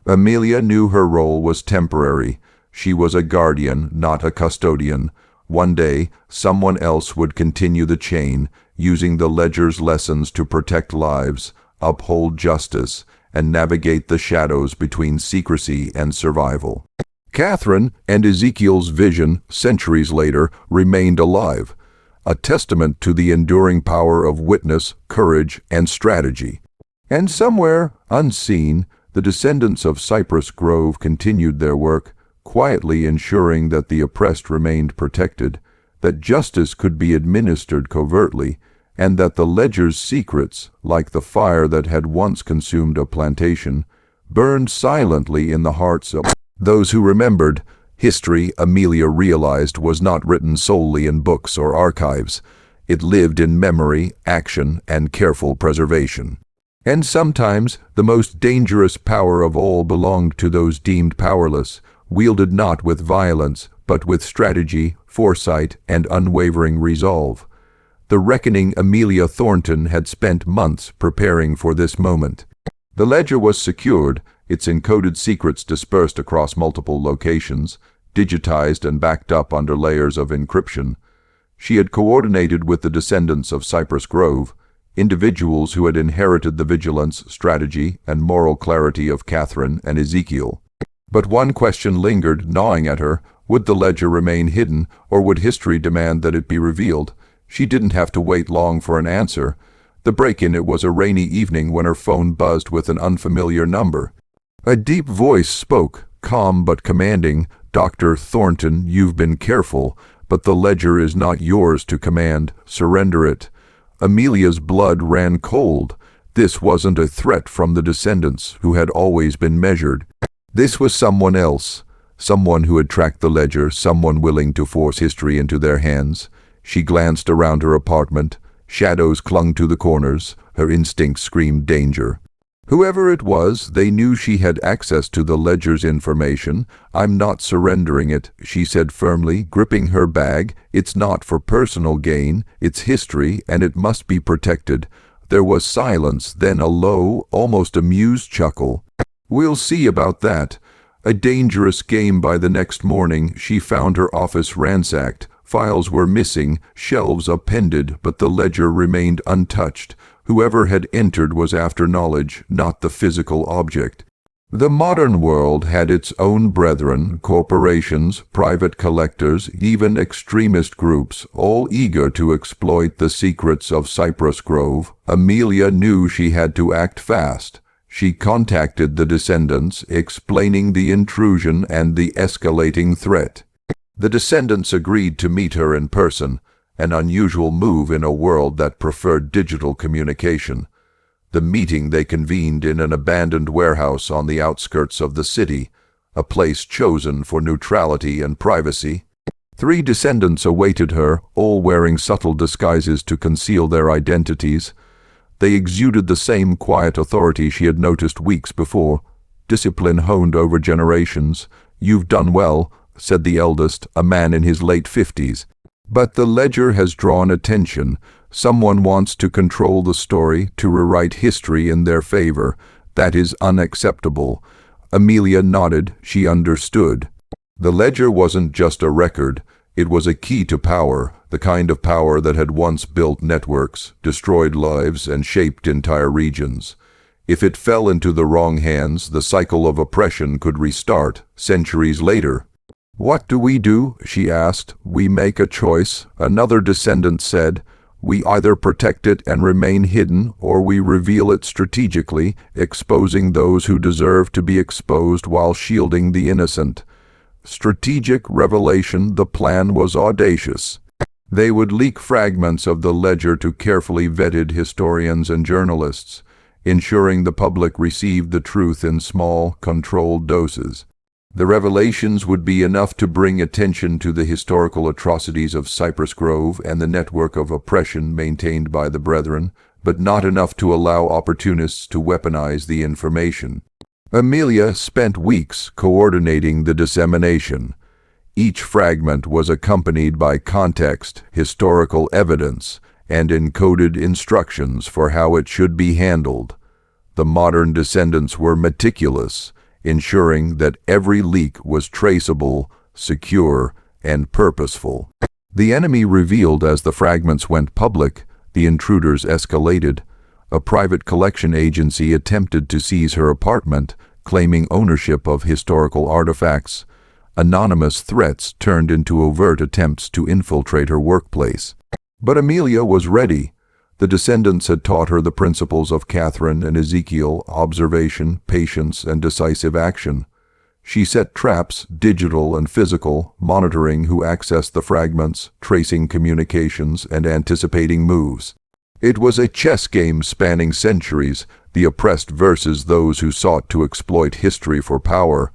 Amelia knew her role was temporary. She was a guardian, not a custodian. One day, someone else would continue the chain, using the ledger's lessons to protect lives, uphold justice, and navigate the shadows between secrecy and survival. Catherine and Ezekiel's vision, centuries later, remained alive, a testament to the enduring power of witness, courage, and strategy. And somewhere, unseen, the descendants of Cypress Grove continued their work, quietly ensuring that the oppressed remained protected, that justice could be administered covertly, and that the ledger's secrets, like the fire that had once consumed a plantation, burned silently in the hearts of those who remembered. History, Amelia realized, was not written solely in books or archives. It lived in memory, action, and careful preservation. And sometimes the most dangerous power of all belonged to those deemed powerless, wielded not with violence, but with strategy, foresight, and unwavering resolve. The reckoning Amelia Thornton had spent months preparing for this moment. The ledger was secured, its encoded secrets dispersed across multiple locations, digitized and backed up under layers of encryption. She had coordinated with the descendants of Cypress Grove, individuals who had inherited the vigilance, strategy, and moral clarity of Catherine and Ezekiel. But one question lingered, gnawing at her. Would the ledger remain hidden, or would history demand that it be revealed? She didn't have to wait long for an answer. The break-in, it was a rainy evening when her phone buzzed with an unfamiliar number. A deep voice spoke, calm but commanding. "Dr. Thornton, you've been careful, but the ledger is not yours to command. Surrender it." Amelia's blood ran cold. This wasn't a threat from the descendants, who had always been measured. This was someone else, someone who had tracked the ledger, someone willing to force history into their hands. She glanced around her apartment. Shadows clung to the corners. Her instincts screamed danger. Whoever it was, they knew she had access to the ledger's information. "I'm not surrendering it," she said firmly, gripping her bag. "It's not for personal gain. It's history, and it must be protected." There was silence, then a low, almost amused chuckle. "We'll see about that." A dangerous game. By the next morning, she found her office ransacked. Files were missing, shelves appended, but the ledger remained untouched. Whoever had entered was after knowledge, not the physical object. The modern world had its own brethren, corporations, private collectors, even extremist groups, all eager to exploit the secrets of Cypress Grove. Amelia knew she had to act fast. She contacted the descendants, explaining the intrusion and the escalating threat. The descendants agreed to meet her in person, an unusual move in a world that preferred digital communication. The meeting they convened in an abandoned warehouse on the outskirts of the city, a place chosen for neutrality and privacy. 3 descendants awaited her, all wearing subtle disguises to conceal their identities. They exuded the same quiet authority she had noticed weeks before, discipline honed over generations. "You've done well," said the eldest, a man in his late 50s. "But the ledger has drawn attention. Someone wants to control the story, to rewrite history in their favor. That is unacceptable." Amelia nodded. She understood. The ledger wasn't just a record. It was a key to power, the kind of power that had once built networks, destroyed lives, and shaped entire regions. If it fell into the wrong hands, the cycle of oppression could restart, centuries later. "What do we do?" she asked. "We make a choice," another descendant said. "We either protect it and remain hidden, or we reveal it strategically, exposing those who deserve to be exposed while shielding the innocent." Strategic revelation. The plan was audacious. They would leak fragments of the ledger to carefully vetted historians and journalists, ensuring the public received the truth in small, controlled doses. The revelations would be enough to bring attention to the historical atrocities of Cypress Grove and the network of oppression maintained by the Brethren, but not enough to allow opportunists to weaponize the information. Amelia spent weeks coordinating the dissemination. Each fragment was accompanied by context, historical evidence, and encoded instructions for how it should be handled. The modern descendants were meticulous, ensuring that every leak was traceable, secure, and purposeful. The enemy revealed as the fragments went public. The intruders escalated. A private collection agency attempted to seize her apartment, claiming ownership of historical artifacts. Anonymous threats turned into overt attempts to infiltrate her workplace. But Amelia was ready. The descendants had taught her the principles of Catherine and Ezekiel: observation, patience, and decisive action. She set traps, digital and physical, monitoring who accessed the fragments, tracing communications, and anticipating moves. It was a chess game spanning centuries, the oppressed versus those who sought to exploit history for power.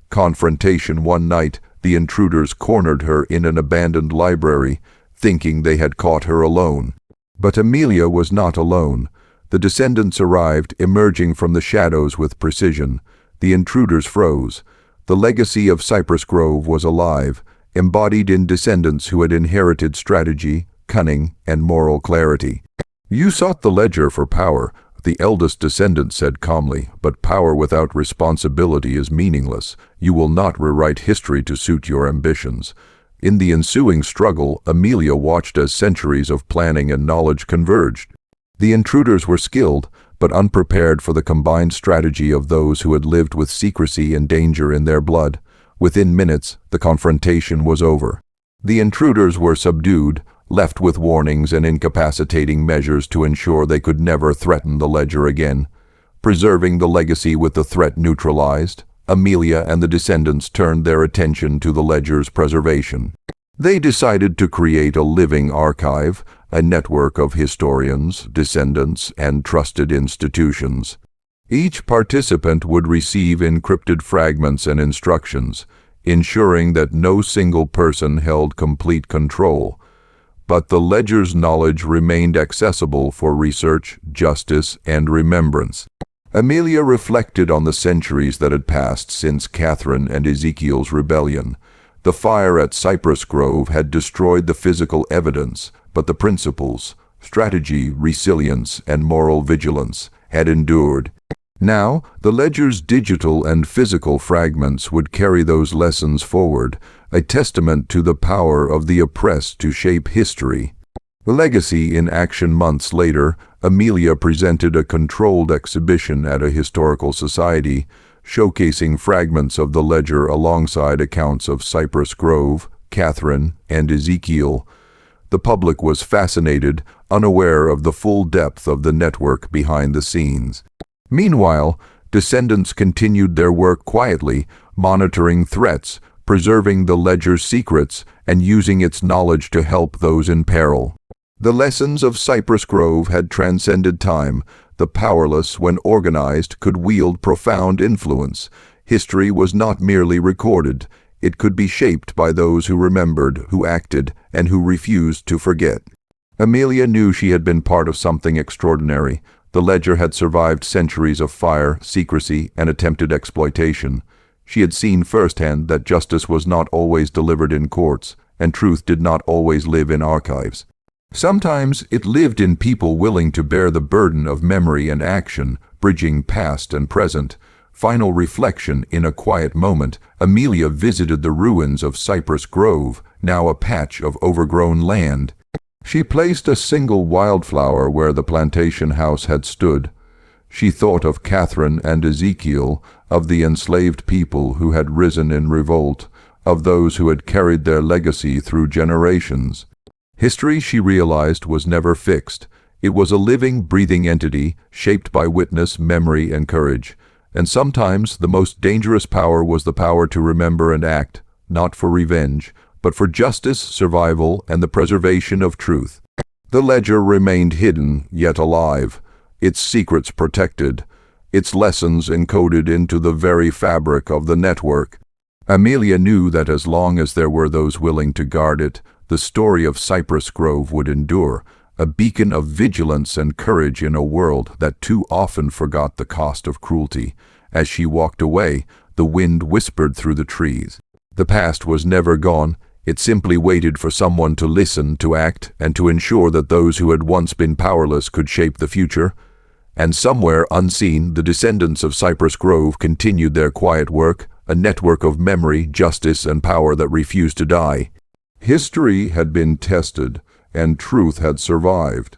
Confrontation one night, the intruders cornered her in an abandoned library, thinking they had caught her alone. But Amelia was not alone. The descendants arrived, emerging from the shadows with precision. The intruders froze. The legacy of Cypress Grove was alive, embodied in descendants who had inherited strategy, cunning, and moral clarity. "You sought the ledger for power," the eldest descendant said calmly, "but power without responsibility is meaningless. You will not rewrite history to suit your ambitions." In the ensuing struggle, Amelia watched as centuries of planning and knowledge converged. The intruders were skilled, but unprepared for the combined strategy of those who had lived with secrecy and danger in their blood. Within minutes, the confrontation was over. The intruders were subdued, left with warnings and incapacitating measures to ensure they could never threaten the ledger again. Preserving the legacy with the threat neutralized, Amelia and the descendants turned their attention to the ledger's preservation. They decided to create a living archive, a network of historians, descendants, and trusted institutions. Each participant would receive encrypted fragments and instructions, ensuring that no single person held complete control. But the ledger's knowledge remained accessible for research, justice, and remembrance. Amelia reflected on the centuries that had passed since Catherine and Ezekiel's rebellion. The fire at Cypress Grove had destroyed the physical evidence, but the principles, strategy, resilience, and moral vigilance had endured. Now, the ledger's digital and physical fragments would carry those lessons forward, a testament to the power of the oppressed to shape history. Legacy in action. Months later, Amelia presented a controlled exhibition at a historical society, showcasing fragments of the ledger alongside accounts of Cypress Grove, Catherine, and Ezekiel. The public was fascinated, unaware of the full depth of the network behind the scenes. Meanwhile, descendants continued their work quietly, monitoring threats, preserving the ledger's secrets, and using its knowledge to help those in peril. The lessons of Cypress Grove had transcended time. The powerless, when organized, could wield profound influence. History was not merely recorded. It could be shaped by those who remembered, who acted, and who refused to forget. Amelia knew she had been part of something extraordinary. The ledger had survived centuries of fire, secrecy, and attempted exploitation. She had seen firsthand that justice was not always delivered in courts, and truth did not always live in archives. Sometimes it lived in people willing to bear the burden of memory and action, bridging past and present. Final reflection. In a quiet moment, Amelia visited the ruins of Cypress Grove, now a patch of overgrown land. She placed a single wildflower where the plantation house had stood. She thought of Catherine and Ezekiel, of the enslaved people who had risen in revolt, of those who had carried their legacy through generations. History, she realized, was never fixed. It was a living, breathing entity, shaped by witness, memory, and courage. And sometimes the most dangerous power was the power to remember and act, not for revenge, but for justice, survival, and the preservation of truth. The ledger remained hidden, yet alive, its secrets protected, its lessons encoded into the very fabric of the network. Amelia knew that as long as there were those willing to guard it, the story of Cypress Grove would endure, a beacon of vigilance and courage in a world that too often forgot the cost of cruelty. As she walked away, the wind whispered through the trees. The past was never gone. It simply waited for someone to listen, to act, and to ensure that those who had once been powerless could shape the future. And somewhere unseen, the descendants of Cypress Grove continued their quiet work, a network of memory, justice, and power that refused to die. History had been tested, and truth had survived.